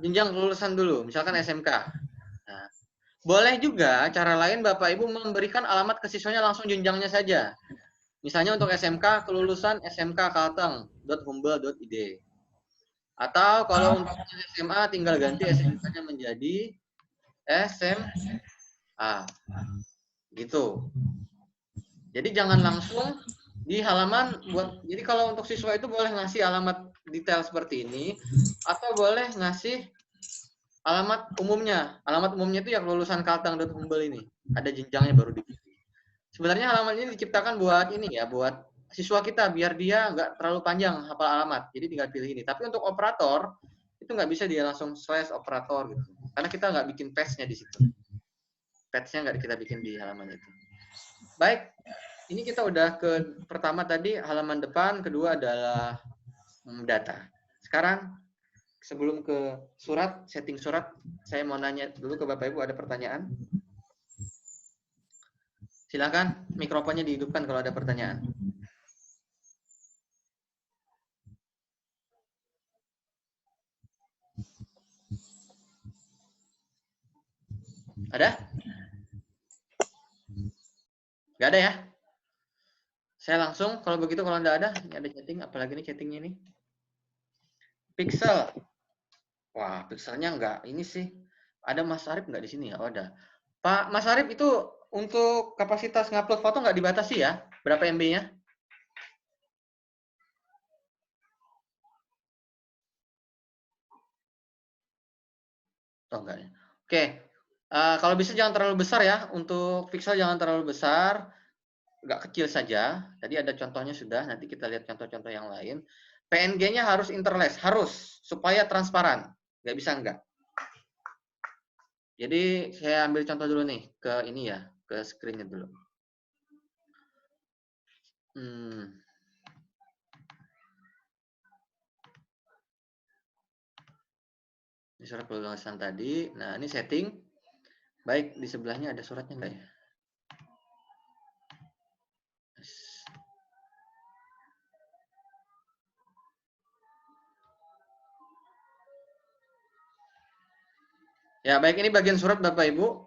jenjang kelulusan dulu, misalkan SMK. Nah, boleh juga cara lain Bapak Ibu memberikan alamat ke siswanya langsung jenjangnya saja. Misalnya untuk SMK, kelulusan SMK Kalteng.humble.id. Atau kalau untuk SMA tinggal ganti SMK-nya menjadi SMA. Gitu. Jadi jangan langsung di halaman buat. Jadi kalau untuk siswa itu boleh ngasih alamat detail seperti ini, atau boleh ngasih alamat umumnya. Alamat umumnya itu yang lulusan Kalteng.humble ini. Ada jenjangnya baru dipilih. Sebenarnya halaman ini diciptakan buat ini ya, buat siswa kita biar dia nggak terlalu panjang hafal alamat. Jadi tinggal pilih ini. Tapi untuk operator itu nggak bisa dia langsung /operator gitu. Karena kita nggak bikin patch-nya di situ. Patch-nya nggak kita bikin di halaman itu. Baik, ini kita udah ke pertama tadi halaman depan, kedua adalah data. Sekarang sebelum ke surat, setting surat, saya mau nanya dulu ke Bapak Ibu, ada pertanyaan? Silakan, mikrofonnya dihidupkan kalau ada pertanyaan. Ada? Nggak ada ya? Saya langsung, kalau begitu kalau nggak ada, ini ada chatting, apalagi ini chattingnya ini. Pixel. Wah, pixelnya nggak, ini sih. Ada Mas Arif nggak di sini? Oh, ada. Pak Mas Arif itu untuk kapasitas ngupload foto nggak dibatasi ya? Berapa MB-nya? Oh, enggak ya. Oke. Kalau bisa jangan terlalu besar ya. Untuk pixel jangan terlalu besar. Agak kecil saja. Tadi ada contohnya sudah. Nanti kita lihat contoh-contoh yang lain. PNG-nya harus interlace. Harus. Supaya transparan. Nggak bisa enggak. Jadi saya ambil contoh dulu nih. Ke ini ya. Ke screen-nya dulu. Ini surat kelulusan tadi. Nah, ini setting. Baik, di sebelahnya ada suratnya enggak ya? Ya, baik, ini bagian surat Bapak Ibu.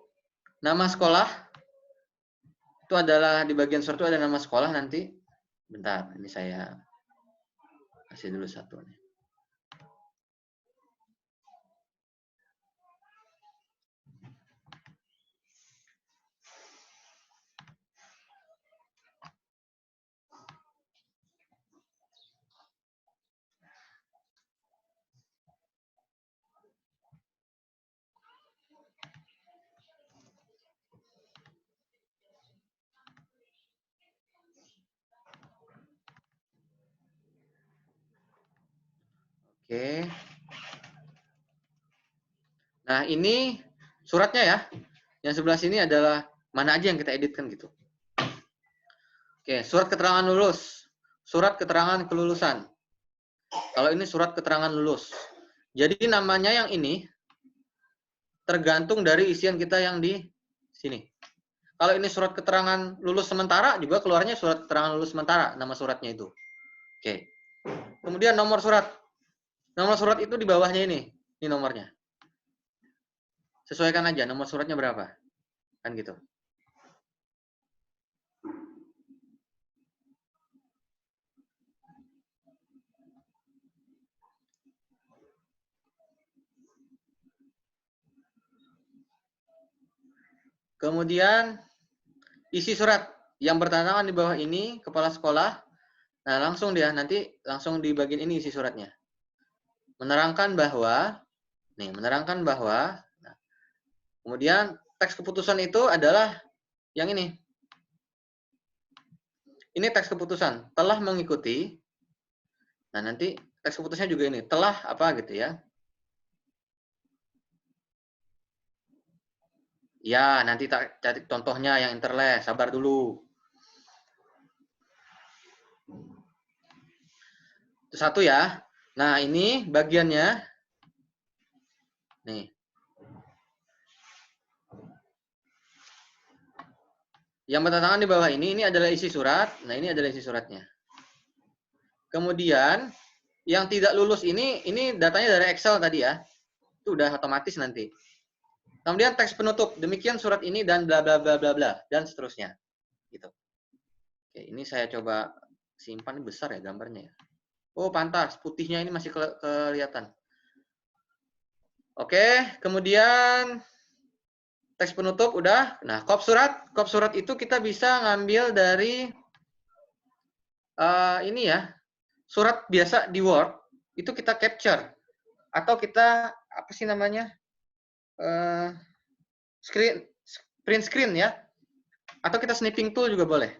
Nama sekolah itu adalah di bagian surat itu ada nama sekolah nanti. Bentar, ini saya kasih dulu satu nih. Oke. Nah, ini suratnya ya. Yang sebelah sini adalah mana aja yang kita editkan gitu. Oke, surat keterangan lulus. Surat keterangan kelulusan. Kalau ini surat keterangan lulus. Jadi namanya yang ini tergantung dari isian kita yang di sini. Kalau ini surat keterangan lulus sementara, juga keluarnya surat keterangan lulus sementara, nama suratnya itu. Oke. Kemudian nomor surat. Nomor surat itu di bawahnya ini nomornya. Sesuaikan aja nomor suratnya berapa. Kan gitu. Kemudian isi surat yang bertandatangan di bawah ini kepala sekolah. Nah, langsung dia nanti langsung di bagian ini isi suratnya. Menerangkan bahwa nah, kemudian teks keputusan itu adalah yang ini. Ini teks keputusan telah mengikuti. Nah, nanti teks keputusannya juga ini telah apa gitu ya. Ya, nanti tak cari contohnya yang interles, sabar dulu. Itu satu ya. Nah, ini bagiannya. Nih. Yang bertandatangan di bawah ini adalah isi surat. Nah, ini adalah isi suratnya. Kemudian, yang tidak lulus ini datanya dari Excel tadi ya. Itu udah otomatis nanti. Kemudian teks penutup, demikian surat ini dan bla bla bla bla bla dan seterusnya. Gitu. Oke, ini saya coba simpan, besar ya gambarnya ya. Oh, pantas, putihnya ini masih kelihatan. Oke, kemudian teks penutup udah. Nah, kop surat itu kita bisa ngambil dari ini ya. Surat biasa di Word itu kita capture atau kita apa sih namanya? Print screen ya, atau kita snipping tool juga boleh.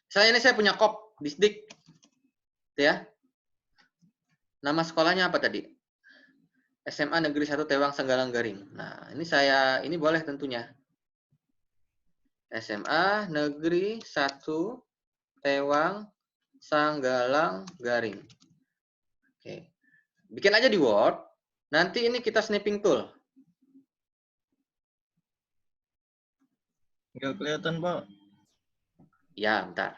Misalnya ini saya punya kop Disdik, ya. Nama sekolahnya apa tadi? SMA Negeri 1 Tewang Sanggalang Garing. Nah, ini boleh tentunya. SMA Negeri 1 Tewang Sanggalang Garing. Oke. Bikin aja di Word. Nanti ini kita snipping tool. Nggak kelihatan, Pak. Ya, bentar.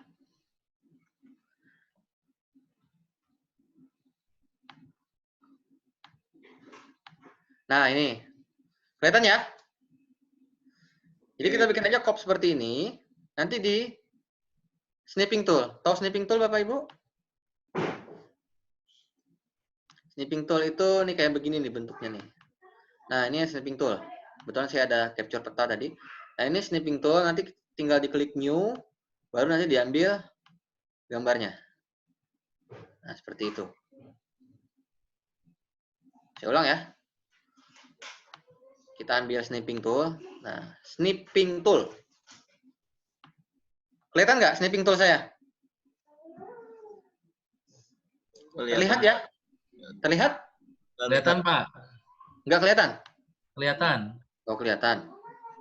Nah, ini. Kelihatan ya? Jadi kita bikin aja kop seperti ini. Nanti di snipping tool. Tahu snipping tool Bapak Ibu? Snipping tool itu nih kayak begini nih bentuknya nih. Nah, ini snipping tool. Kebetulan saya ada capture peta tadi. Nah, ini snipping tool, nanti tinggal diklik new, baru nanti diambil gambarnya. Nah, seperti itu. Saya ulang ya. Kita ambil snipping tool. Nah, snipping tool. Kelihatan nggak snipping tool saya? Terlihat ya? Terlihat? Kelihatan, Pak. Nggak kelihatan? Kelihatan. Oh, kelihatan.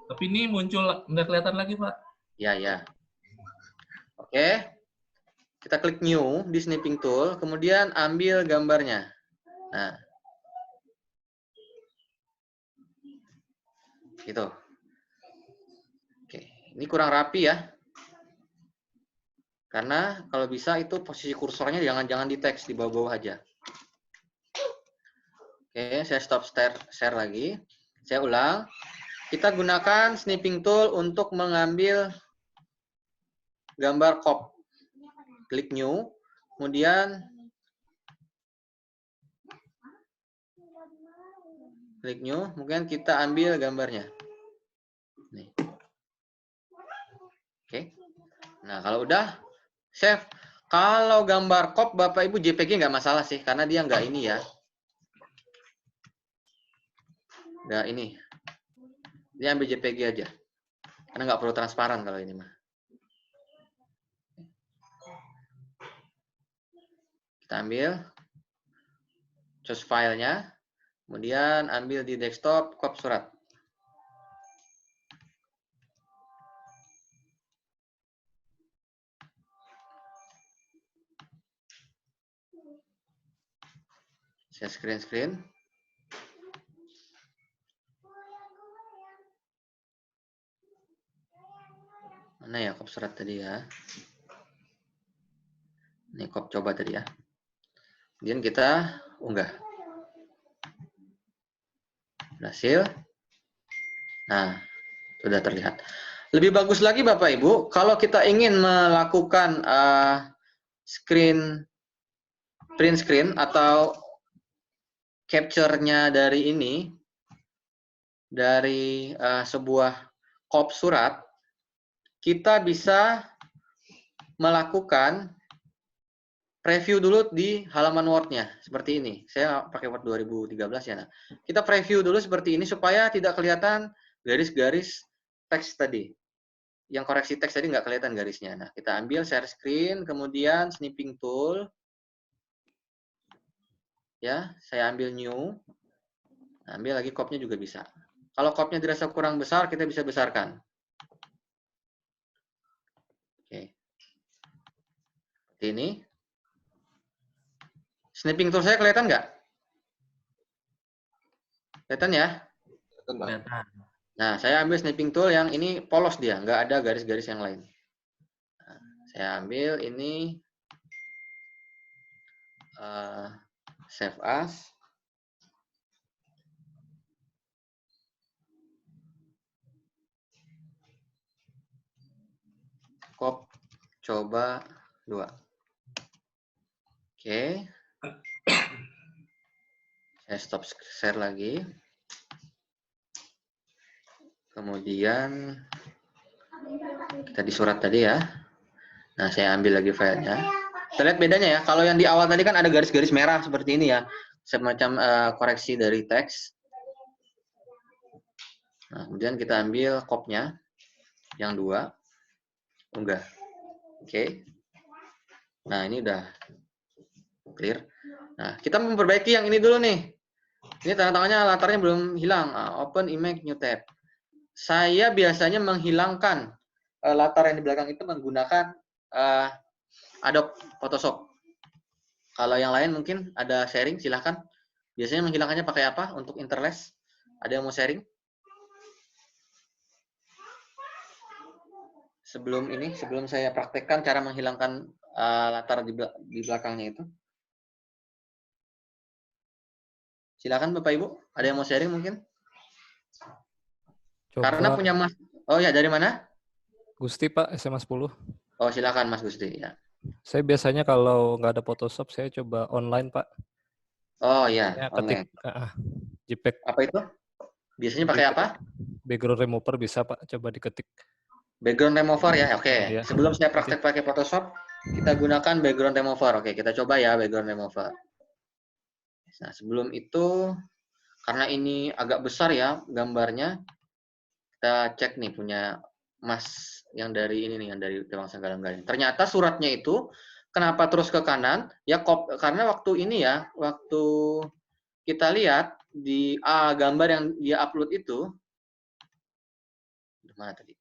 Tapi ini muncul nggak kelihatan lagi, Pak. Ya, ya. Oke. Kita klik new di snipping tool, kemudian ambil gambarnya. Nah. Gitu. Oke, ini kurang rapi ya. Karena kalau bisa itu posisi kursornya jangan di teks, di bawah-bawah aja. Oke, saya stop share lagi. Saya ulang. Kita gunakan snipping tool untuk mengambil gambar kop. Klik new, kemudian klik new, kemudian kita ambil gambarnya. Nih. Oke. Nah, kalau udah save. Kalau gambar kop Bapak Ibu JPG nggak masalah sih, karena dia nggak ini ya. Nggak ini. Dia ambil JPG aja. Karena nggak perlu transparan kalau ini mah. Kita ambil. Choose filenya, kemudian ambil di desktop, copy surat. Saya screen. Mana ya copy surat tadi ya? Ini copy coba tadi ya. Kemudian kita unggah. Berhasil. Nah, sudah terlihat. Lebih bagus lagi Bapak Ibu, kalau kita ingin melakukan print screen atau capture-nya dari ini, dari sebuah copy surat, kita bisa melakukan preview dulu di halaman Word-nya seperti ini. Saya pakai Word 2013 ya. Nah, kita preview dulu seperti ini supaya tidak kelihatan garis-garis teks tadi. Yang koreksi teks tadi nggak kelihatan garisnya. Nah, kita ambil share screen, kemudian snipping tool. Ya, saya ambil new. Nah, ambil lagi crop-nya juga bisa. Kalau crop-nya dirasa kurang besar, kita bisa besarkan. Oke. Seperti ini. Snipping tool saya kelihatan nggak? Kelihatan ya? Kelihatan. Nah, saya ambil snipping tool yang ini polos dia, nggak ada garis-garis yang lain. Nah, saya ambil ini save as. Cop coba 2. Oke. Saya stop share lagi. Kemudian kita di surat tadi ya. Nah, saya ambil lagi filenya. Kita lihat bedanya ya. Kalau yang di awal tadi kan ada garis-garis merah seperti ini ya. Semacam koreksi dari teks. Nah, kemudian kita ambil copy-nya yang 2. Unggah. Oke. Nah, ini udah clear. Nah, kita memperbaiki yang ini dulu nih. Ini tanda tangannya latarnya belum hilang. Open image new tab. Saya biasanya menghilangkan latar yang di belakang itu menggunakan Adobe Photoshop. Kalau yang lain mungkin ada sharing, silahkan. Biasanya menghilangkannya pakai apa untuk interlace? Ada yang mau sharing? Sebelum saya praktekkan cara menghilangkan latar di belakangnya itu. Silakan Bapak Ibu, ada yang mau sharing mungkin? Coba. Karena punya Mas. Oh ya, dari mana? Gusti Pak, SMA 10. Oh, silakan Mas Gusti ya. Saya biasanya kalau nggak ada Photoshop, saya coba online Pak. Oh ya, Ya, online. JPEG. Apa itu? Biasanya pakai apa? Background remover bisa Pak, coba diketik. Background remover ya, oke. Ya. Sebelum saya praktek pakai Photoshop, kita gunakan background remover. Oke, kita coba ya background remover. Nah, sebelum itu, karena ini agak besar ya gambarnya, kita cek nih punya Mas yang dari ini nih, yang dari Tewang Sanggalang-Garing. Ternyata suratnya itu kenapa terus ke kanan? Ya karena waktu ini ya, waktu kita lihat di gambar yang dia upload itu, mana tadi?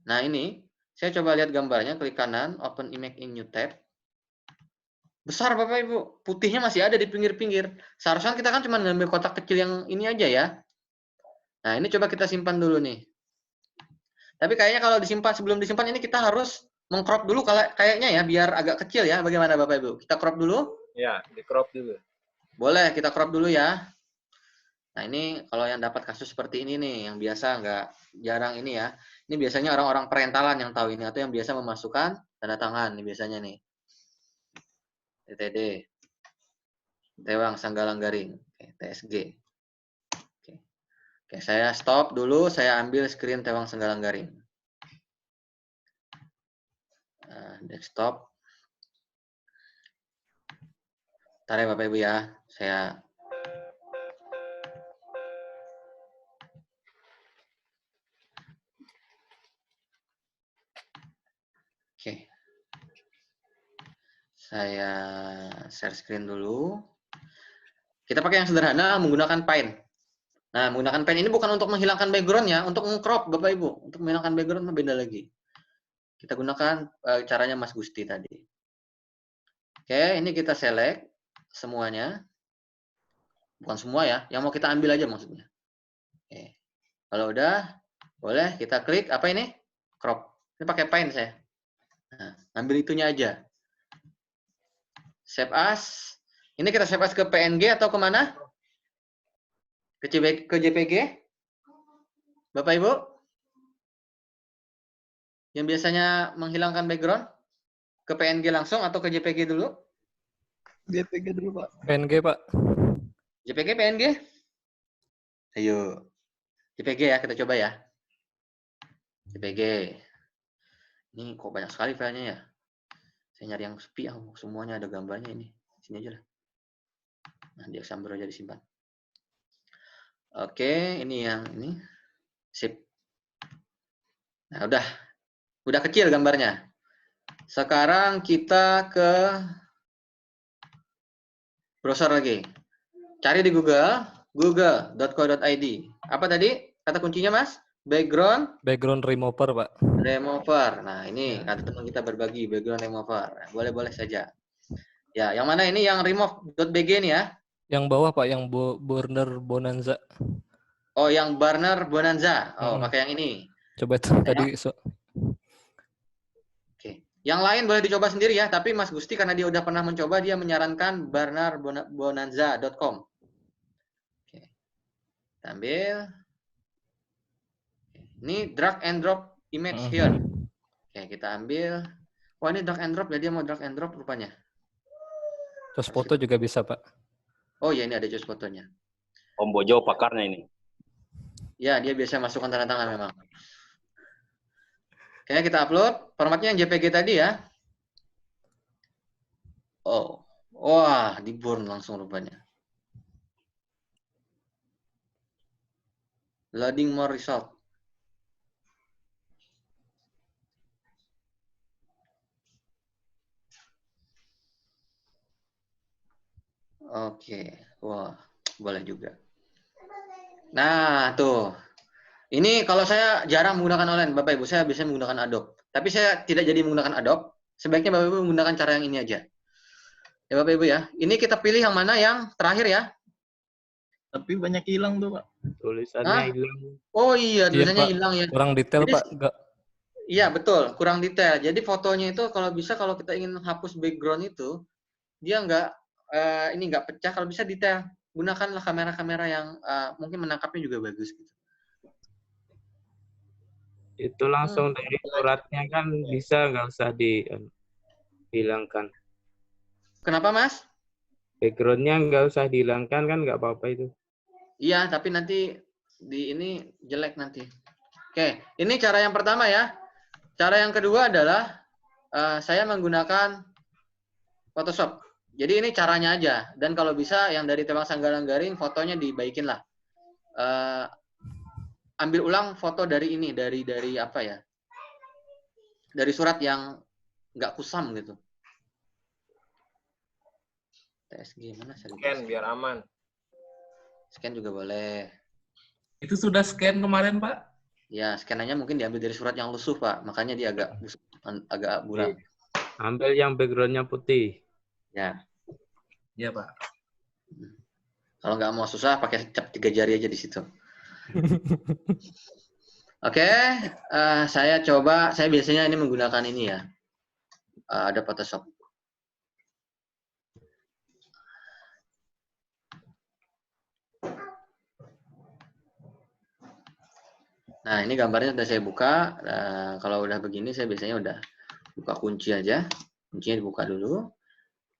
Nah ini, saya coba lihat gambarnya, klik kanan, open image in new tab. Besar Bapak Ibu, putihnya masih ada di pinggir-pinggir. Seharusnya kita kan cuma ngambil kotak kecil yang ini aja ya. Nah ini coba kita simpan dulu nih. Tapi kayaknya kalau disimpan, sebelum disimpan ini kita harus mengcrop dulu kayaknya ya, biar agak kecil ya. Bagaimana Bapak Ibu? Kita crop dulu? Ya, di crop dulu. Boleh, kita crop dulu ya. Nah ini kalau yang dapat kasus seperti ini nih, yang biasa nggak jarang ini ya. Ini biasanya orang-orang perentalan yang tahu ini, atau yang biasa memasukkan tanda tangan nih biasanya nih. TTD, Tewang Sanggalang-Garing, TSG. Oke, saya stop dulu, saya ambil screen Tewang Sanggalang-Garing. Desktop. Bentar ya Bapak Ibu ya, saya Oke. Saya share screen dulu. Kita pakai yang sederhana menggunakan Paint. Nah, menggunakan Paint ini bukan untuk menghilangkan background ya, untuk meng-crop Bapak Ibu. Untuk menghilangkan background beda lagi. Kita gunakan caranya Mas Gusti tadi. Oke, ini kita select semuanya. Bukan semua ya, yang mau kita ambil aja maksudnya. Oke. Kalau udah, boleh kita klik apa ini? Crop. Ini pakai Paint saya. Nah, ambil itunya aja. Save as. Ini kita save as ke PNG atau kemana? Ke JPG? Bapak Ibu? Yang biasanya menghilangkan background? Ke PNG langsung atau ke JPG dulu? JPG dulu, Pak. PNG, Pak. JPG, PNG? Ayo. JPG ya, kita coba ya. JPG. Ini kok banyak sekali filenya ya? Saya nyari yang sepi, semuanya ada gambarnya ini. Sini aja lah. Nah, di Xamber aja disimpan. Oke, ini yang ini. Sip. Nah, udah kecil gambarnya. Sekarang kita ke browser lagi. Cari di Google, google.co.id. Apa tadi kata kuncinya, Mas? Background remover, Pak. Remover. Nah, ini ada teman kita berbagi background remover. Boleh-boleh saja. Ya, yang mana ini? Yang remove.bg ini ya? Yang bawah, Pak, yang Burner Bonanza. Oh, yang Burner Bonanza. Oh, pakai yang ini. Coba itu tadi. Oke. Yang lain boleh dicoba sendiri ya, tapi Mas Gusti karena dia udah pernah mencoba, dia menyarankan burnarbonanza.com. Oke. Kita ambil. Ini drag and drop image here. Oke, kita ambil. Wah, ini drag and drop ya, dia mau drag and drop rupanya. Terus foto juga bisa, Pak. Oh iya, ini ada choose fotonya. Om Bojo pakarnya ini. Ya, dia biasa masukkan tanda tangan memang. Oke, kita upload. Formatnya yang JPG tadi ya. Oh, wah, di burn langsung rupanya. Loading more result. Oke, wah, boleh juga. Nah, tuh. Ini kalau saya jarang menggunakan online, Bapak Ibu, saya biasanya menggunakan Adobe. Tapi saya tidak jadi menggunakan Adobe, sebaiknya Bapak Ibu menggunakan cara yang ini aja. Ya Bapak Ibu ya, ini kita pilih yang mana yang terakhir ya. Tapi banyak hilang tuh, Pak. Tulisannya hilang. Oh iya, tulisannya hilang ya. Kurang detail, jadi, Pak. Iya, betul, kurang detail. Jadi fotonya itu kalau bisa, kalau kita ingin hapus background itu, dia nggak pecah, kalau bisa detail. Gunakanlah kamera-kamera yang mungkin menangkapnya juga bagus gitu. Itu langsung dari suratnya kan bisa, nggak usah dihilangkan. Kenapa, Mas? Backgroundnya nggak usah dihilangkan kan, nggak apa-apa itu. Iya, tapi nanti di ini jelek nanti. Oke, ini cara yang pertama ya. Cara yang kedua adalah saya menggunakan Photoshop. Jadi ini caranya aja. Dan kalau bisa yang dari Tebang Sanggalang-Garing fotonya dibaikin lah. Ambil ulang foto dari ini, dari apa ya? Dari surat yang nggak kusam gitu. TSG mana? Scan biar aman. Scan juga boleh. Itu sudah scan kemarin, Pak? Ya, scannya mungkin diambil dari surat yang lusuh, Pak. Makanya dia agak buram. Ambil yang backgroundnya putih. Ya. Iya, Pak. Kalau nggak mau susah, pakai cap 3 jari aja di situ. Oke, saya coba. Saya biasanya ini menggunakan ini ya. Ada Photoshop. Nah, ini gambarnya sudah saya buka. Kalau udah begini, saya biasanya udah buka kunci aja. Kuncinya dibuka dulu.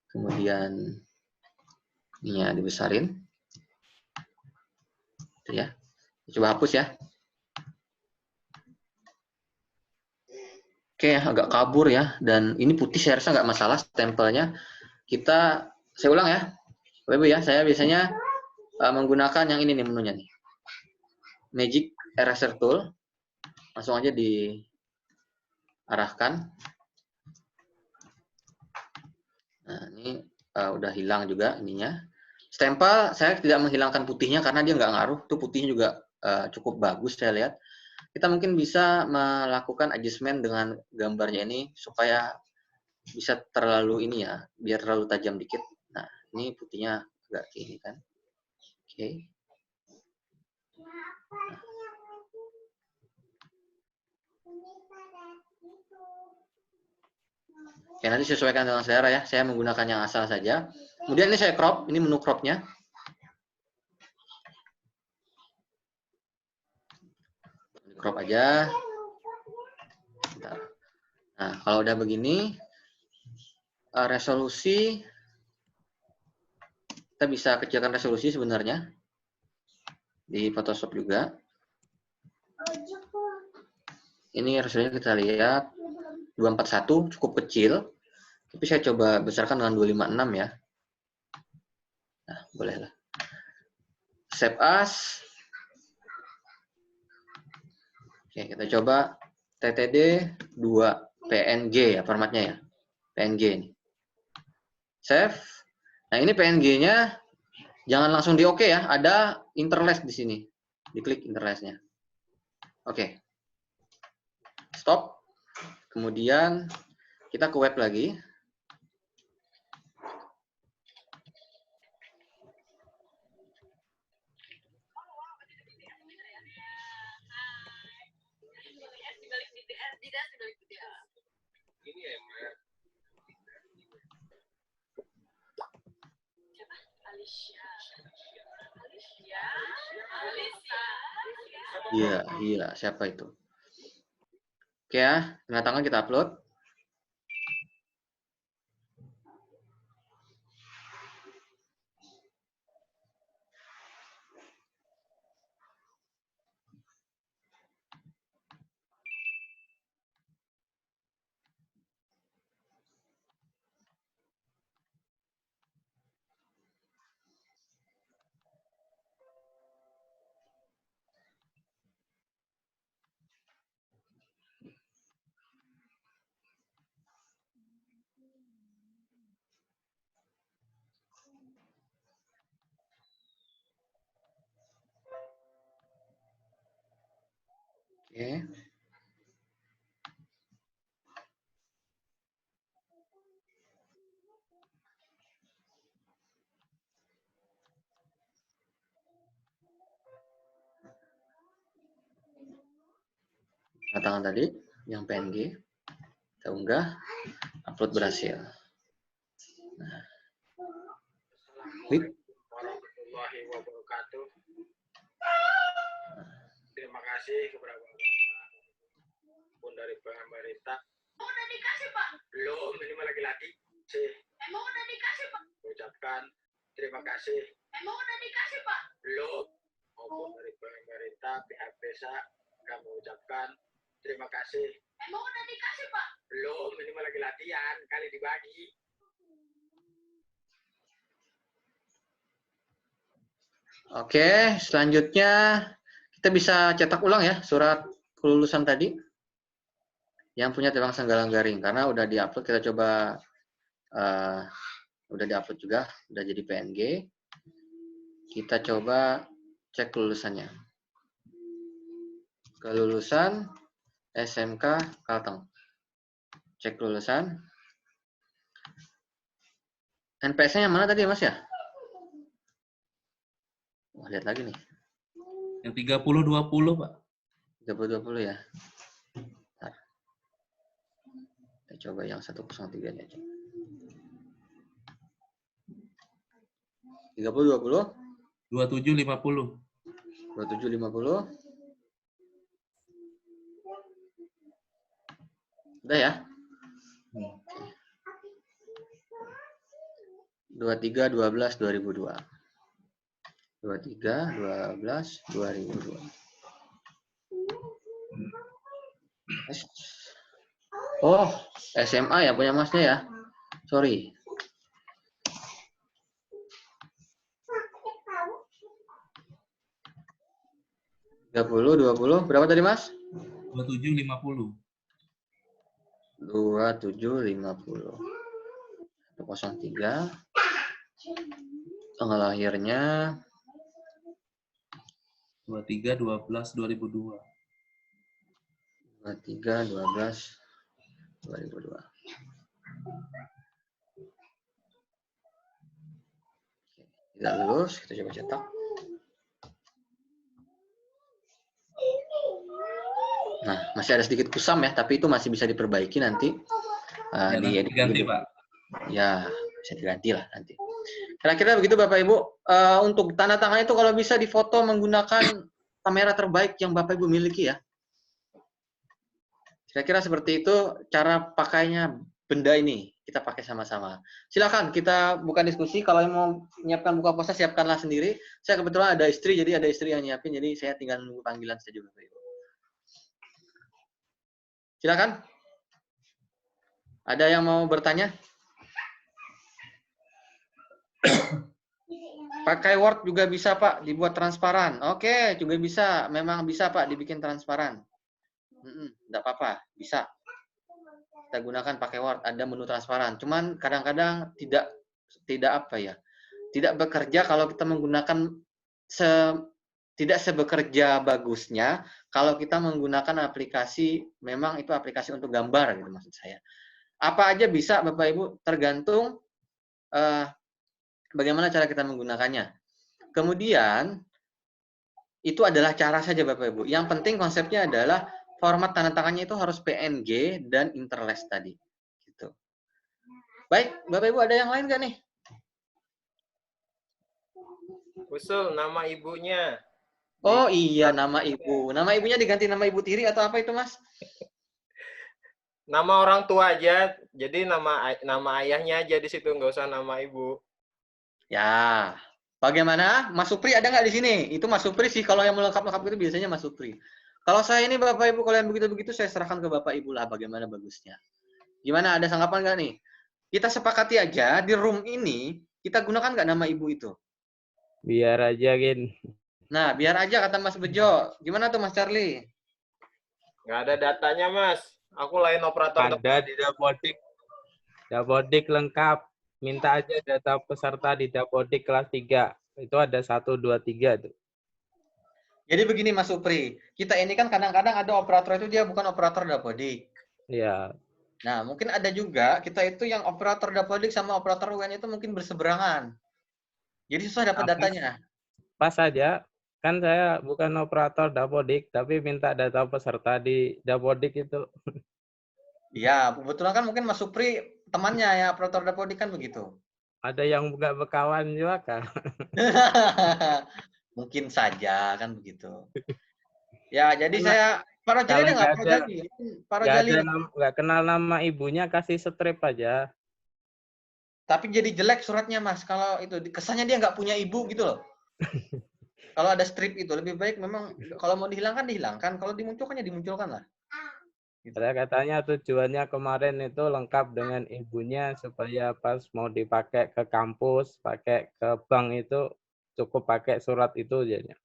Kemudian ini ya dibesarin. Itu ya. Coba hapus ya. Oke, agak kabur ya. Dan ini putih, saya rasa nggak masalah stempelnya. Saya ulang ya. Bapak Ibu ya, saya biasanya menggunakan yang ini nih menunya nih. Magic Eraser Tool. Langsung aja diarahkan. Nah, ini udah hilang juga ininya. Stempel saya tidak menghilangkan putihnya karena dia nggak ngaruh. Tuh putihnya juga cukup bagus saya lihat. Kita mungkin bisa melakukan adjustment dengan gambarnya ini supaya bisa terlalu ini ya, biar terlalu tajam dikit. Nah, ini putihnya agak ini kan. Oke. Oke, nanti sesuaikan dengan selera ya. Saya menggunakan yang asal saja. Kemudian ini saya crop, ini menu cropnya. Crop aja. Bentar. Nah, kalau udah begini, resolusi, kita bisa kecilkan resolusi sebenarnya. Di Photoshop juga. Ini resolusinya kita lihat 241, cukup kecil. Tapi saya coba besarkan dengan 256 ya. Nah, bolehlah. Save as. Oke, kita coba TTD 2 PNG ya formatnya ya. PNG ini. Save. Nah, ini PNG-nya jangan langsung di oke ya, ada interlace di sini. Diklik interlace-nya. Oke. Stop. Kemudian kita ke web lagi. Iya, siapa itu? Oke ya, tanda tangan kita upload. Oke. Tanda tangan tadi yang PNG kita unggah, upload berhasil. Nah. Klik. Warahmatullahi wabarakatuh. Terima kasih kepada Bapak pun dari pemerintah. Emang udah dikasih Pak? Belum, ini mah lagi-lagi. Emang udah dikasih Pak? Ucapkan terima kasih. Emang udah dikasih Pak? Belum. Maupun dari pemerintah pihak desa kami ucapkan terima kasih. Emang udah dikasih Pak? Belum, ini mah lagi latihan, kali dibagi. Oke, selanjutnya kita bisa cetak ulang ya surat kelulusan tadi yang punya Tebang Sanggalang Garing karena udah diupload. Kita coba udah diupload juga, udah jadi PNG. Kita coba cek kelulusannya. Kelulusan SMK Kalteng. Cek kelulusan. NPS-nya yang mana tadi Mas ya? Wah, lihat lagi nih. Yang 30-20, Pak. 30-20 ya. Bentar. Kita coba yang 103 nya aja. 30-20? 27-50. 27-50. Udah ya? 23-12-2002. 23-12-2002. Oh, SMA ya punya Masnya ya? Sorry. Tiga 20, berapa tadi Mas? 27-50. 27-50. 103. Tanggal lahirnya 23/12/2002. 23/12/2002. Tidak lulus, kita coba cetak. Nah, masih ada sedikit kusam ya, tapi itu masih bisa diperbaiki nanti. Ya, nanti diganti, Pak. Ya, bisa diganti lah nanti. Kira-kira begitu Bapak Ibu. Untuk tanda tangan itu kalau bisa difoto menggunakan kamera terbaik yang Bapak Ibu miliki ya. Kira-kira seperti itu cara pakainya benda ini. Kita pakai sama-sama. Silakan kita buka diskusi. Kalau yang mau menyiapkan buka puasa siapkanlah sendiri. Saya kebetulan ada istri, jadi ada istri yang nyiapin. Jadi saya tinggal nunggu panggilan saja Bapak Ibu. Silakan. Ada yang mau bertanya? Pakai Word juga bisa Pak, dibuat transparan. Oke, juga bisa. Memang bisa Pak, dibikin transparan. Enggak apa-apa, bisa. Kita gunakan pakai Word, ada menu transparan. Cuman kadang-kadang tidak apa ya, tidak bekerja kalau kita menggunakan tidak sebekerja bagusnya kalau kita menggunakan aplikasi, memang itu aplikasi untuk gambar gitu maksud saya. Apa aja bisa Bapak Ibu, tergantung bagaimana cara kita menggunakannya. Kemudian itu adalah cara saja Bapak Ibu. Yang penting konsepnya adalah format tanda tangannya itu harus PNG dan interlace tadi. Gitu. Baik, Bapak Ibu ada yang lain nggak nih? Usul nama ibunya. Oh iya, nama ibu. Nama ibunya diganti nama ibu tiri atau apa itu, Mas? Nama orang tua aja. Jadi nama ayahnya aja di situ, nggak usah nama ibu. Ya. Bagaimana? Mas Supri ada nggak di sini? Itu Mas Supri sih, kalau yang melengkap-lengkap itu biasanya Mas Supri. Kalau saya ini Bapak Ibu, kalau yang begitu-begitu saya serahkan ke Bapak Ibu lah bagaimana bagusnya. Gimana, ada sanggapan nggak nih? Kita sepakati aja, di room ini, kita gunakan nggak nama ibu itu? Biar aja, Gin. Nah, biar aja kata Mas Bejo. Gimana tuh Mas Charlie? Nggak ada datanya, Mas. Aku lain operator. Ada di Dapodik. Dapodik lengkap. Minta aja data peserta di Dapodik kelas 3. Itu ada 1, 2, 3 tuh. Jadi begini Mas Supri, kita ini kan kadang-kadang ada operator itu dia bukan operator Dapodik. Iya. Nah, mungkin ada juga kita itu yang operator Dapodik sama operator UN itu mungkin berseberangan. Jadi susah dapat datanya. Pas aja, kan saya bukan operator Dapodik, tapi minta data peserta di Dapodik itu. Iya, kebetulan kan mungkin Mas Supri temannya ya operator Dapodik kan begitu. Ada yang nggak berkawan juga kan? Mungkin saja kan begitu. Ya, jadi saya Pak Rojali ada nggak? Pak Rojali nggak kenal nama ibunya, kasih strip aja. Tapi jadi jelek suratnya Mas. Kalau itu kesannya dia nggak punya ibu gitu loh. Kalau ada strip itu lebih baik memang kalau mau dihilangkan dihilangkan, kalau dimunculkan ya dimunculkan lah. Gitu. Katanya tujuannya kemarin itu lengkap dengan ibunya supaya pas mau dipakai ke kampus, pakai ke bank itu cukup pakai surat itu jadinya.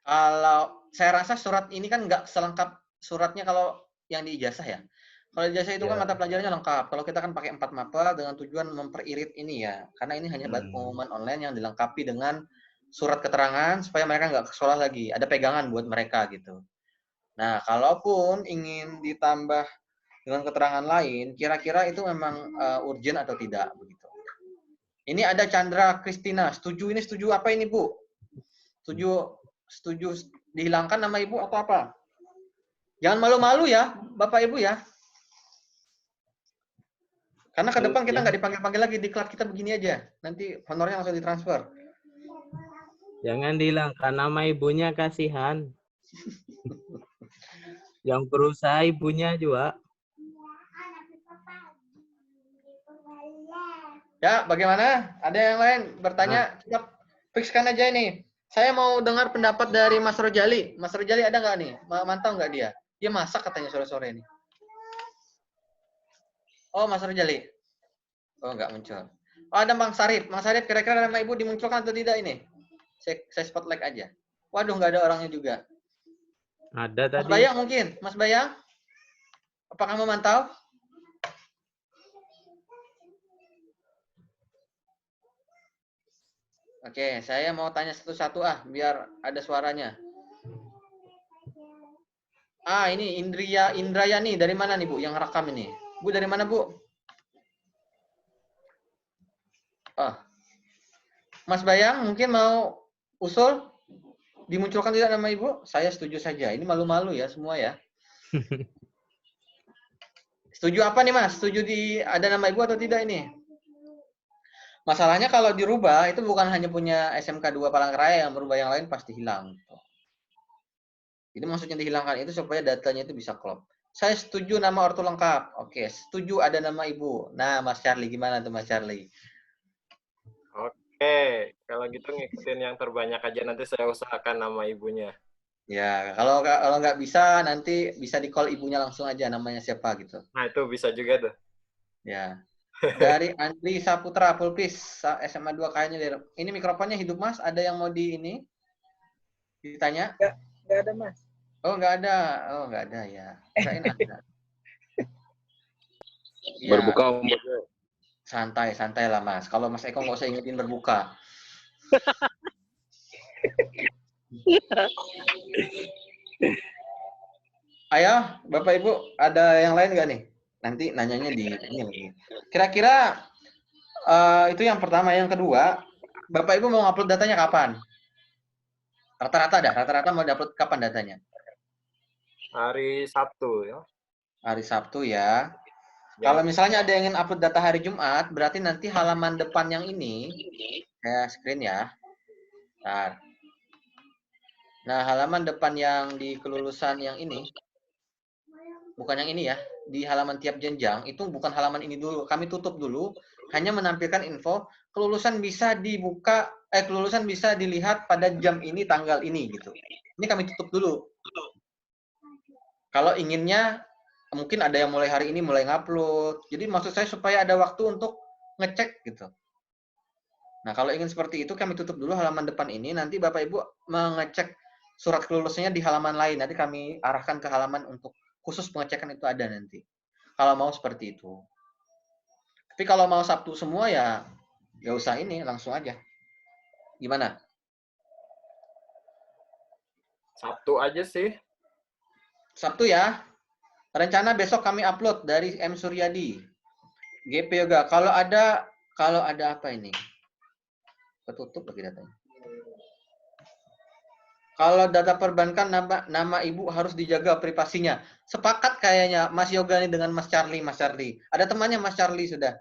Kalau saya rasa surat ini kan nggak selengkap suratnya kalau yang di ijazah ya. Kalau ijazah itu kan mata pelajarannya lengkap. Kalau kita kan pakai 4 mapel dengan tujuan memperirit ini ya. Karena ini hanya pengumuman online yang dilengkapi dengan surat keterangan supaya mereka nggak ke sekolah lagi. Ada pegangan buat mereka gitu. Nah, kalaupun ingin ditambah dengan keterangan lain, kira-kira itu memang urgent atau tidak begitu. Ini ada Chandra Kristina, setuju ini setuju apa ini Bu? Setuju dihilangkan nama Ibu atau apa? Jangan malu-malu ya, Bapak Ibu ya. Karena ke depan kita nggak dipanggil-panggil lagi, diklat kita begini aja. Nanti honornya langsung ditransfer. Jangan dihilangkan nama ibunya, kasihan. Yang berusaha ibunya juga. Ya, bagaimana? Ada yang lain bertanya? Kita fixkan aja ini. Saya mau dengar pendapat dari Mas Rojali. Mas Rojali ada nggak nih? Mantau nggak dia? Dia masak katanya sore-sore ini. Oh, Mas Rojali. Oh, nggak muncul. Oh, ada Bang Sarip. Bang Sarip, kira-kira nama Ibu dimunculkan atau tidak ini? Saya spotlight aja. Waduh, nggak ada orangnya juga. Ada tadi. Mas Bayang mungkin? Mas Bayang? Apakah memantau? Oke, saya mau tanya satu-satu biar ada suaranya. Ini Indrayani dari mana nih Bu yang rekam ini? Bu dari mana Bu? Mas Bayang mungkin mau usul dimunculkan tidak nama Ibu? Saya setuju saja. Ini malu-malu ya semua ya. Setuju apa nih Mas? Setuju ada nama Ibu atau tidak ini? Masalahnya kalau dirubah itu bukan hanya punya SMK 2 Palangkaraya yang berubah, yang lain pasti hilang. Jadi maksudnya dihilangkan itu supaya datanya itu bisa klop. Saya setuju nama ortu lengkap. Oke, setuju ada nama Ibu. Nah, Mas Charlie gimana tuh Mas Charlie? Oke, kalau gitu ngikutin yang terbanyak aja, nanti saya usahakan nama ibunya. Ya, kalau nggak bisa nanti bisa di-call ibunya langsung aja namanya siapa gitu. Nah, itu bisa juga tuh. Ya. Dari Andri Saputra Pulpis SMA 2 kayaknya. Ini mikrofonnya hidup Mas, ada yang mau ditanya? Nggak ada Mas. Oh, nggak ada. Oh, nggak ada ya. Kirain ada. Ya. Berbuka Om Bojo. Santai lah Mas. Kalau Mas Eko nggak usah ingetin berbuka. Ayo, Bapak Ibu, ada yang lain nggak nih? Nanti nanyanya di ini. Kira-kira itu yang pertama. Yang kedua, Bapak Ibu mau ngupload datanya kapan? Rata-rata mau upload kapan datanya? Hari Sabtu ya. Hari Sabtu ya. Kalau misalnya ada yang ingin upload data hari Jumat, berarti nanti halaman depan yang ini, screen ya. Bentar. Nah, halaman depan yang di kelulusan yang ini, bukan yang ini ya, di halaman tiap jenjang, itu bukan halaman ini dulu. Kami tutup dulu, hanya menampilkan info, kelulusan bisa dibuka, kelulusan bisa dilihat pada jam ini, tanggal ini, gitu. Ini kami tutup dulu. Kalau inginnya, mungkin ada yang mulai hari ini mulai ngupload. Jadi maksud saya supaya ada waktu untuk ngecek gitu. Nah, kalau ingin seperti itu kami tutup dulu halaman depan ini. Nanti Bapak Ibu mengecek surat kelulusannya di halaman lain. Nanti kami arahkan ke halaman untuk khusus pengecekan itu ada nanti. Kalau mau seperti itu. Tapi kalau mau Sabtu semua ya nggak usah ini, langsung aja. Gimana? Sabtu aja sih. Sabtu ya. Rencana besok kami upload dari M Suryadi. GP Yoga. Kalau ada apa ini? Ketutup lagi datanya. Kalau data perbankan nama Ibu harus dijaga privasinya. Sepakat kayaknya Mas Yoga ini dengan Mas Charlie. Ada temannya Mas Charlie sudah.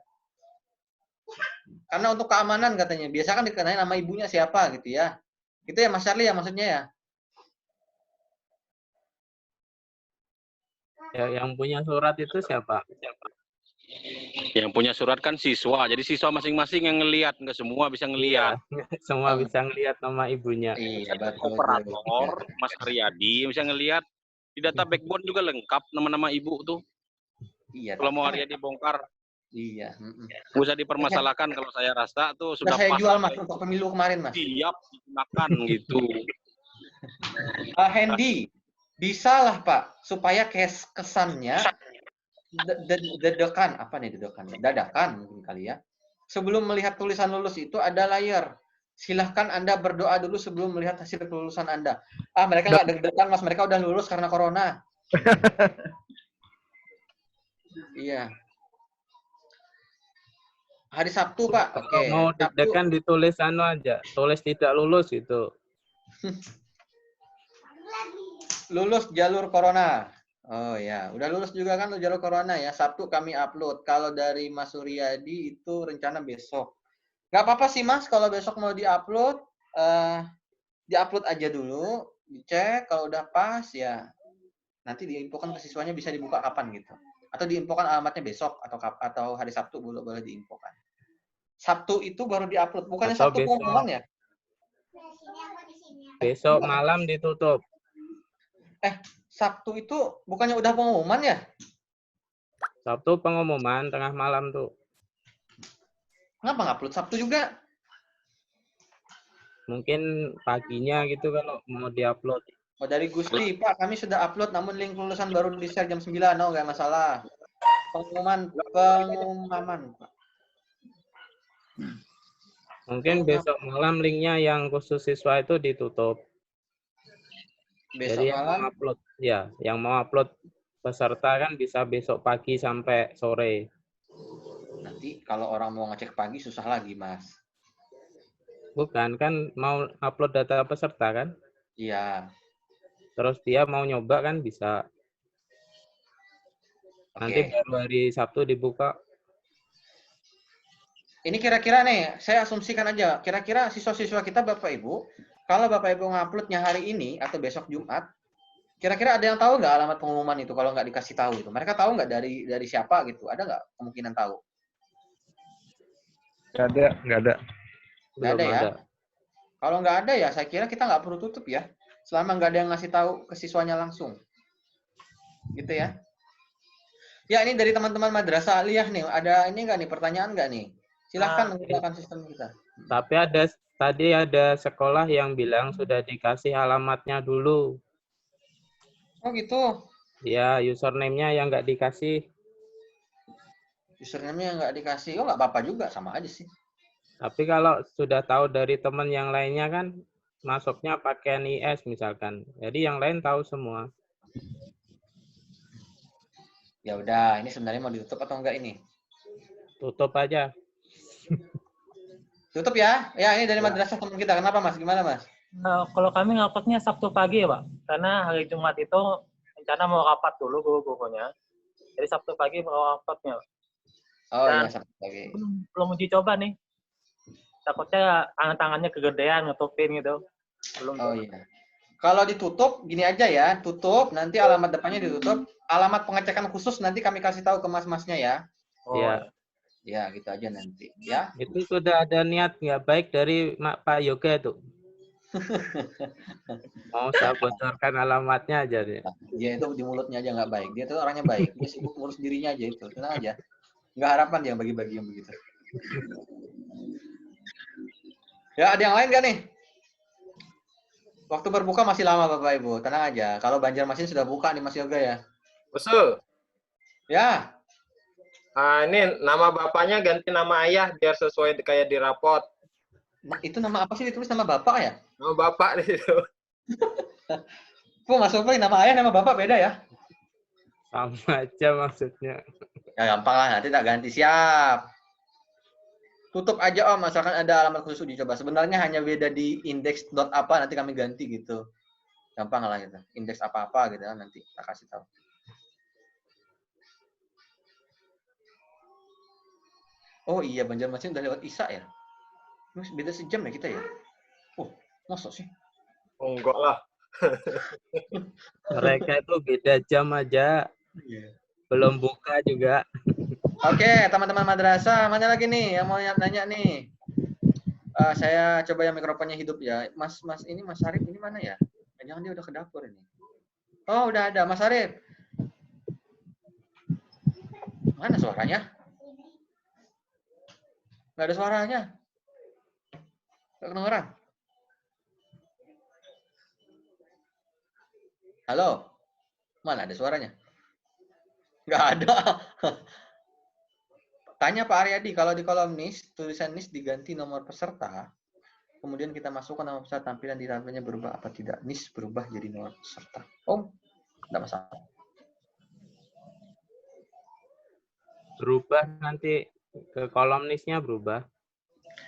Karena untuk keamanan katanya. Biasa kan dikenai nama ibunya siapa gitu ya. Itu ya Mas Charlie ya maksudnya ya. Ya, yang punya surat itu siapa? Yang punya surat kan siswa. Jadi siswa masing-masing yang ngelihat, nggak semua bisa ngelihat. Iya, semua bisa ngelihat nama ibunya. Iya, betul. Operator Mas Haryadi bisa ngelihat. Di data backbone juga lengkap nama-nama ibu tuh. Iya. Kalau mau Haryadi bongkar. Iya. Nggak usah dipermasalahkan kalau saya rasa tuh sudah saya pas. Jual Mas untuk pemilu kemarin Mas. Siap digunakan gitu. Handy. Bisa lah Pak, supaya kesannya dadakan mungkin kali ya. Sebelum melihat tulisan lulus itu ada layar. Silahkan Anda berdoa dulu sebelum melihat hasil kelulusan Anda. Mereka nggak deg-degan Mas, mereka udah lulus karena corona. Iya. Hari Sabtu Pak. Oke. Mau deg-degan ditulis aja, tulis tidak lulus itu. Lulus jalur corona. Oh ya, udah lulus juga kan jalur corona ya. Sabtu kami upload. Kalau dari Mas Suryadi itu rencana besok. Gak apa-apa sih Mas, kalau besok mau diupload, diupload aja dulu, dicek. Kalau udah pas ya, nanti diinfokan ke siswanya bisa dibuka kapan gitu. Atau diinfokan alamatnya besok atau hari Sabtu boleh diinfokan. Sabtu itu baru diupload, bukannya Atau Sabtu pengumuman ya? Besok malam ditutup. Sabtu itu bukannya udah pengumuman ya? Sabtu pengumuman tengah malam tuh. Kenapa nggak upload Sabtu juga? Mungkin paginya gitu kalau mau diupload. Oh, dari Gusti, Pak, kami sudah upload namun link kelulusan baru di-share jam 9. Oh, nggak masalah. Pengumuman, Pak. Mungkin besok malam linknya yang khusus siswa itu ditutup. Besok Jadi malam? yang mau upload peserta kan bisa besok pagi sampai sore. Nanti kalau orang mau ngecek pagi susah lagi, Mas. Bukan, kan mau upload data peserta kan? Iya. Terus dia mau nyoba kan bisa. Nanti baru hari Sabtu dibuka. Ini kira-kira nih, saya asumsikan aja. Kira-kira siswa-siswa kita Bapak Ibu, kalau Bapak Ibu nguploadnya hari ini atau besok Jumat, kira-kira ada yang tahu nggak alamat pengumuman itu kalau nggak dikasih tahu itu? Mereka tahu nggak dari siapa gitu? Ada nggak kemungkinan tahu? Nggak ada. Nggak ada ya? Kalau nggak ada ya, saya kira kita nggak perlu tutup ya. Selama nggak ada yang ngasih tahu ke siswanya langsung. Gitu ya. Ya, ini dari teman-teman Madrasah Aliyah nih. Ada ini nggak nih, pertanyaan nggak nih? Silahkan menggunakan sistem kita. Tapi tadi ada sekolah yang bilang sudah dikasih alamatnya dulu. Oh gitu? Ya, username-nya yang nggak dikasih. Username-nya nggak dikasih. Oh, nggak apa-apa juga, sama aja sih. Tapi kalau sudah tahu dari teman yang lainnya kan, masuknya pakai NIS misalkan. Jadi yang lain tahu semua. Ya udah, ini sebenarnya mau ditutup atau enggak ini? Tutup aja. Tutup ya? Ya, ini dari madrasah teman kita. Kenapa, Mas? Gimana, Mas? Kalau kami nguploadnya Sabtu pagi ya, Pak. Karena hari Jumat itu rencana mau rapat dulu guru-gurunya. Jadi Sabtu pagi mau uploadnya. Oh iya, Sabtu pagi. Belum uji coba nih. Takutnya tangan-tangannya kegedean, ngetupin gitu. Belum. Oh iya. Kalau ditutup, gini aja ya. Tutup, nanti alamat depannya ditutup. Alamat pengecekan khusus nanti kami kasih tahu ke mas-masnya ya. Iya. Ya, gitu aja nanti. Ya. Itu sudah ada niat nggak baik dari Pak Yoga itu. Mau saya bocorkan alamatnya aja deh. Dia itu di mulutnya aja nggak baik. Dia tuh orangnya baik. Dia sibuk ngurus dirinya aja itu. Tenang aja. Nggak harapan dia bagi-bagi yang begitu. Ya, ada yang lain nggak nih? Waktu berbuka masih lama Bapak Ibu. Tenang aja. Kalau Banjarmasin sudah buka nih Mas Yoga ya. Usul. Ya. Ini nama bapaknya ganti nama ayah biar sesuai kayak di rapot. Nah, itu nama apa sih ditulis nama bapak ya? Nama bapak di situ. Mas Sofi, nama ayah nama bapak beda ya? Sama aja maksudnya. Ya gampang lah, nanti tak ganti. Siap. Tutup aja Om, asalkan ada alamat khusus uji coba. Sebenarnya hanya beda di indeks dot apa, nanti kami ganti gitu. Gampang lah gitu. Indeks apa-apa gitu nanti kita kasih tahu. Oh iya, Banjarmasin udah lewat Isya ya? Beda sejam ya kita ya? Oh, masa sih? Oh, enggak lah. Mereka itu beda jam aja. Belum buka juga. Oke, teman-teman madrasah, mana lagi nih yang mau nanya nih? Saya coba yang mikrofonnya hidup ya. Mas ini Mas Arif ini mana ya? Jangan dia udah ke dapur ini. Oh, udah ada Mas Arif. Mana suaranya? Nggak ada suaranya. Nggak kedengeran. Halo? Mana ada suaranya? Nggak ada. Tanya Pak Aryadi, kalau di kolom NIS, tulisan NIS diganti nomor peserta, kemudian kita masukkan nomor peserta, tampilan di tampilnya berubah apa tidak? NIS berubah jadi nomor peserta. Oh, nggak masalah. Berubah nanti ke kolom NIS-nya berubah.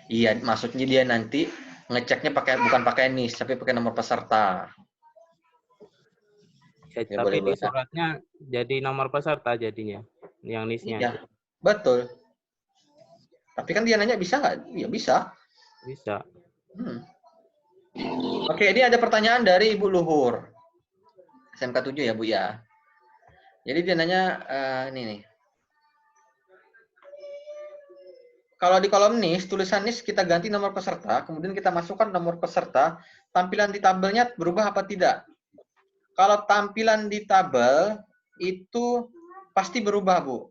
Iya, maksudnya dia nanti ngeceknya bukan pakai NIS, tapi pakai nomor peserta. Ya, tapi di suratnya jadi nomor peserta jadinya, yang NIS-nya. Iya, betul. Tapi kan dia nanya bisa nggak? Ya bisa. Bisa. Oke, ini ada pertanyaan dari Ibu Luhur. SMK 7 ya, Bu ya. Jadi dia nanya ini nih. Kalau di kolom NIS, tulisan NIS kita ganti nomor peserta, kemudian kita masukkan nomor peserta, tampilan di tabelnya berubah apa tidak? Kalau tampilan di tabel itu pasti berubah, Bu.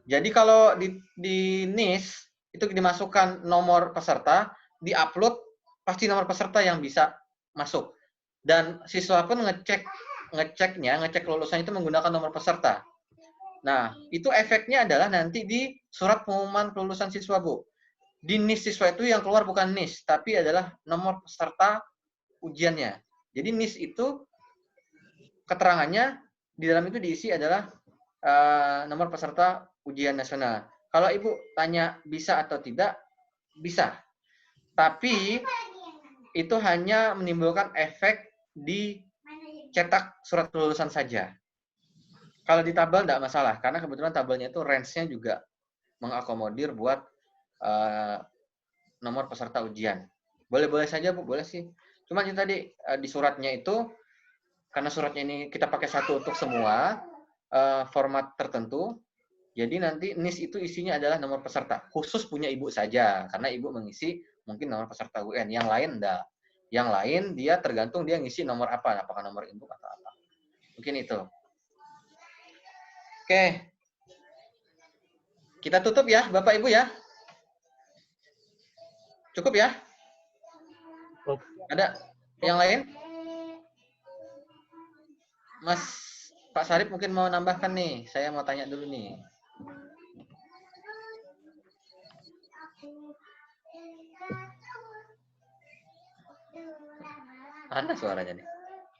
Jadi kalau di NIS itu dimasukkan nomor peserta, di-upload pasti nomor peserta yang bisa masuk. Dan siswa pun ngecek kelulusan itu menggunakan nomor peserta. Nah, itu efeknya adalah nanti di surat pengumuman kelulusan siswa, Bu. Di NIS siswa itu yang keluar bukan NIS, tapi adalah nomor peserta ujiannya. Jadi NIS itu keterangannya di dalam itu diisi adalah nomor peserta ujian nasional. Kalau Ibu tanya bisa atau tidak, bisa. Tapi itu hanya menimbulkan efek di cetak surat kelulusan saja. Kalau di tabel tidak masalah, karena kebetulan tabelnya itu range-nya juga mengakomodir buat nomor peserta ujian. Boleh-boleh saja, Bu, boleh sih. Cuma tadi di suratnya itu, karena suratnya ini kita pakai satu untuk semua, format tertentu, jadi nanti NIS itu isinya adalah nomor peserta. Khusus punya Ibu saja, karena Ibu mengisi mungkin nomor peserta UN. Yang lain enggak. Yang lain dia tergantung dia ngisi nomor apa, apakah nomor induk atau apa. Mungkin itu. Oke. Kita tutup ya, Bapak Ibu ya. Cukup ya? Ada yang lain? Mas Pak Sarip mungkin mau nambahkan nih. Saya mau tanya dulu nih. Ada suaranya nih.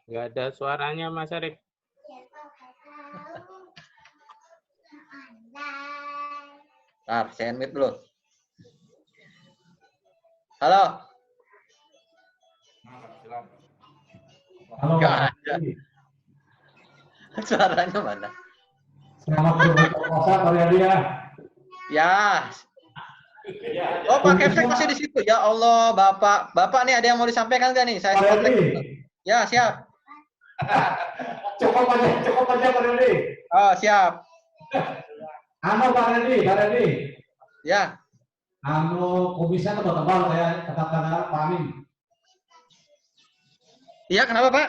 Nggak ada suaranya, Mas Arif. Bentar, saya unmute dulu. Halo. Halo. Nggak ada. Suaranya mana? Selamat berbuka puasa kalian ya. Ya. Oh, Pak Kepsek masih di situ. Ya Allah, Bapak. Bapak nih ada yang mau disampaikan nggak nih? Saya kontak. Ya, siap. Cukup aja Pak Rudi. Oh, siap. Pak Rudi. Ya. Kumisnya tebal-tebal kayak kata Pak Amin. Iya, kenapa Pak?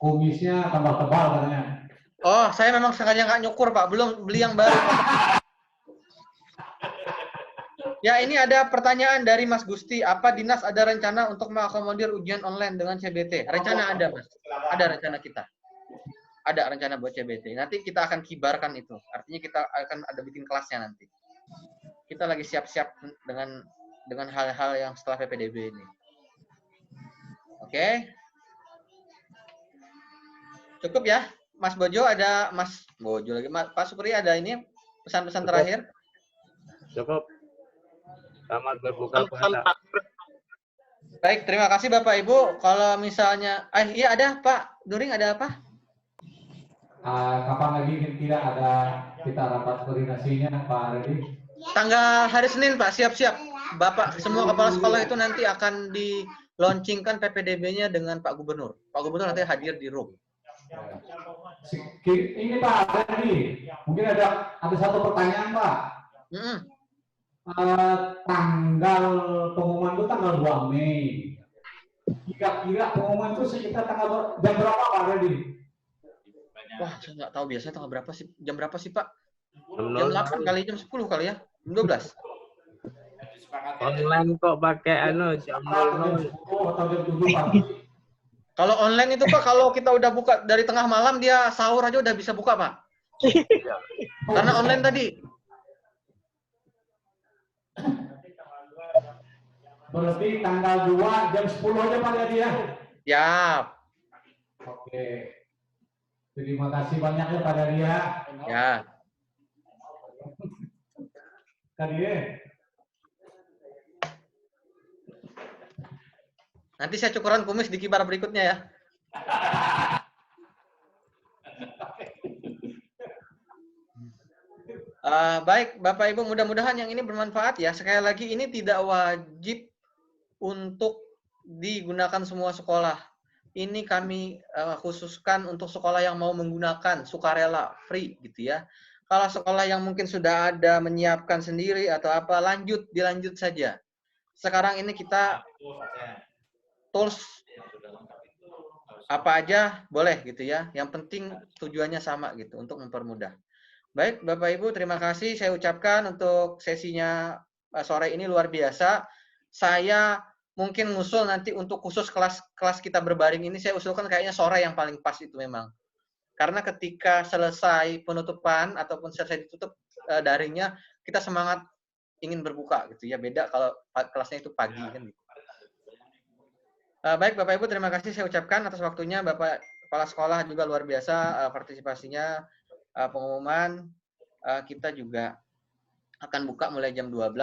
Kumisnya tambah tebal katanya. Oh, saya memang sengaja nggak nyukur Pak, belum beli yang baru. Ya, ini ada pertanyaan dari Mas Gusti. Apa Dinas ada rencana untuk mengakomodir ujian online dengan CBT? Rencana ada, Mas. Ada rencana kita. Ada rencana buat CBT. Nanti kita akan kibarkan itu. Artinya kita akan ada bikin kelasnya nanti. Kita lagi siap-siap dengan hal-hal yang setelah PPDB ini. Oke. Cukup ya, Mas Bojo ada, Mas Bojo lagi, Pak Supri ada ini pesan-pesan terakhir. Cukup. Selamat berbuka puasa. Baik, terima kasih Bapak Ibu. Kalau misalnya, iya ada Pak During, ada apa? Kapan lagi kira ada kita rapat koordinasinya Pak Rudi? Tanggal hari Senin Pak, siap-siap. Bapak, semua kepala sekolah itu nanti akan di-launchingkan PPDB-nya dengan Pak Gubernur. Pak Gubernur nanti hadir di room. Ini Pak Rudi, mungkin ada satu pertanyaan Pak. Tanggal pengumuman itu tanggal 2 Mei. Kira-kira pengumuman itu sekitar jam berapa Pak Rudi? Wah, saya nggak tahu biasanya tanggal berapa sih? Jam berapa sih Pak? Jam 8 kali, jam 10 kali ya? Jam 12? Online kok pakai jam 00. Kalau online itu Pak, kalau kita udah buka dari tengah malam, dia sahur aja udah bisa buka Pak. Karena online tadi. Berarti tanggal 2 jam 10 aja Pak ya? Siap. Oke. Terima kasih banyak ya Pak Daria. Ya. Daria. Nanti saya cukuran kumis di kibar berikutnya ya. Baik, Bapak Ibu, mudah-mudahan yang ini bermanfaat ya. Sekali lagi, ini tidak wajib untuk digunakan semua sekolah. Ini kami khususkan untuk sekolah yang mau menggunakan, sukarela, free gitu ya. Kalau sekolah yang mungkin sudah ada menyiapkan sendiri atau apa, dilanjut saja. Sekarang ini kita tools apa aja boleh gitu ya. Yang penting tujuannya sama gitu untuk mempermudah. Baik, Bapak Ibu, terima kasih saya ucapkan untuk sesinya sore ini luar biasa. Saya mungkin ngusul nanti untuk khusus kelas kita berbaring ini, saya usulkan kayaknya sore yang paling pas itu memang. Karena ketika selesai penutupan ataupun selesai ditutup daringnya, kita semangat ingin berbuka gitu ya. Beda kalau kelasnya itu pagi kan gitu. Baik Bapak Ibu, terima kasih saya ucapkan atas waktunya. Bapak Kepala Sekolah juga luar biasa partisipasinya. Pengumuman kita juga akan buka mulai jam 12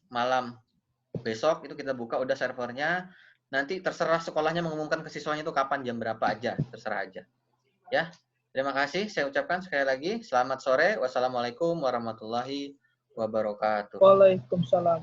malam besok, itu kita buka udah servernya. Nanti terserah sekolahnya mengumumkan ke siswanya itu kapan, jam berapa aja, terserah aja. Ya, terima kasih. Saya ucapkan sekali lagi selamat sore. Wassalamualaikum warahmatullahi wabarakatuh. Waalaikumsalam.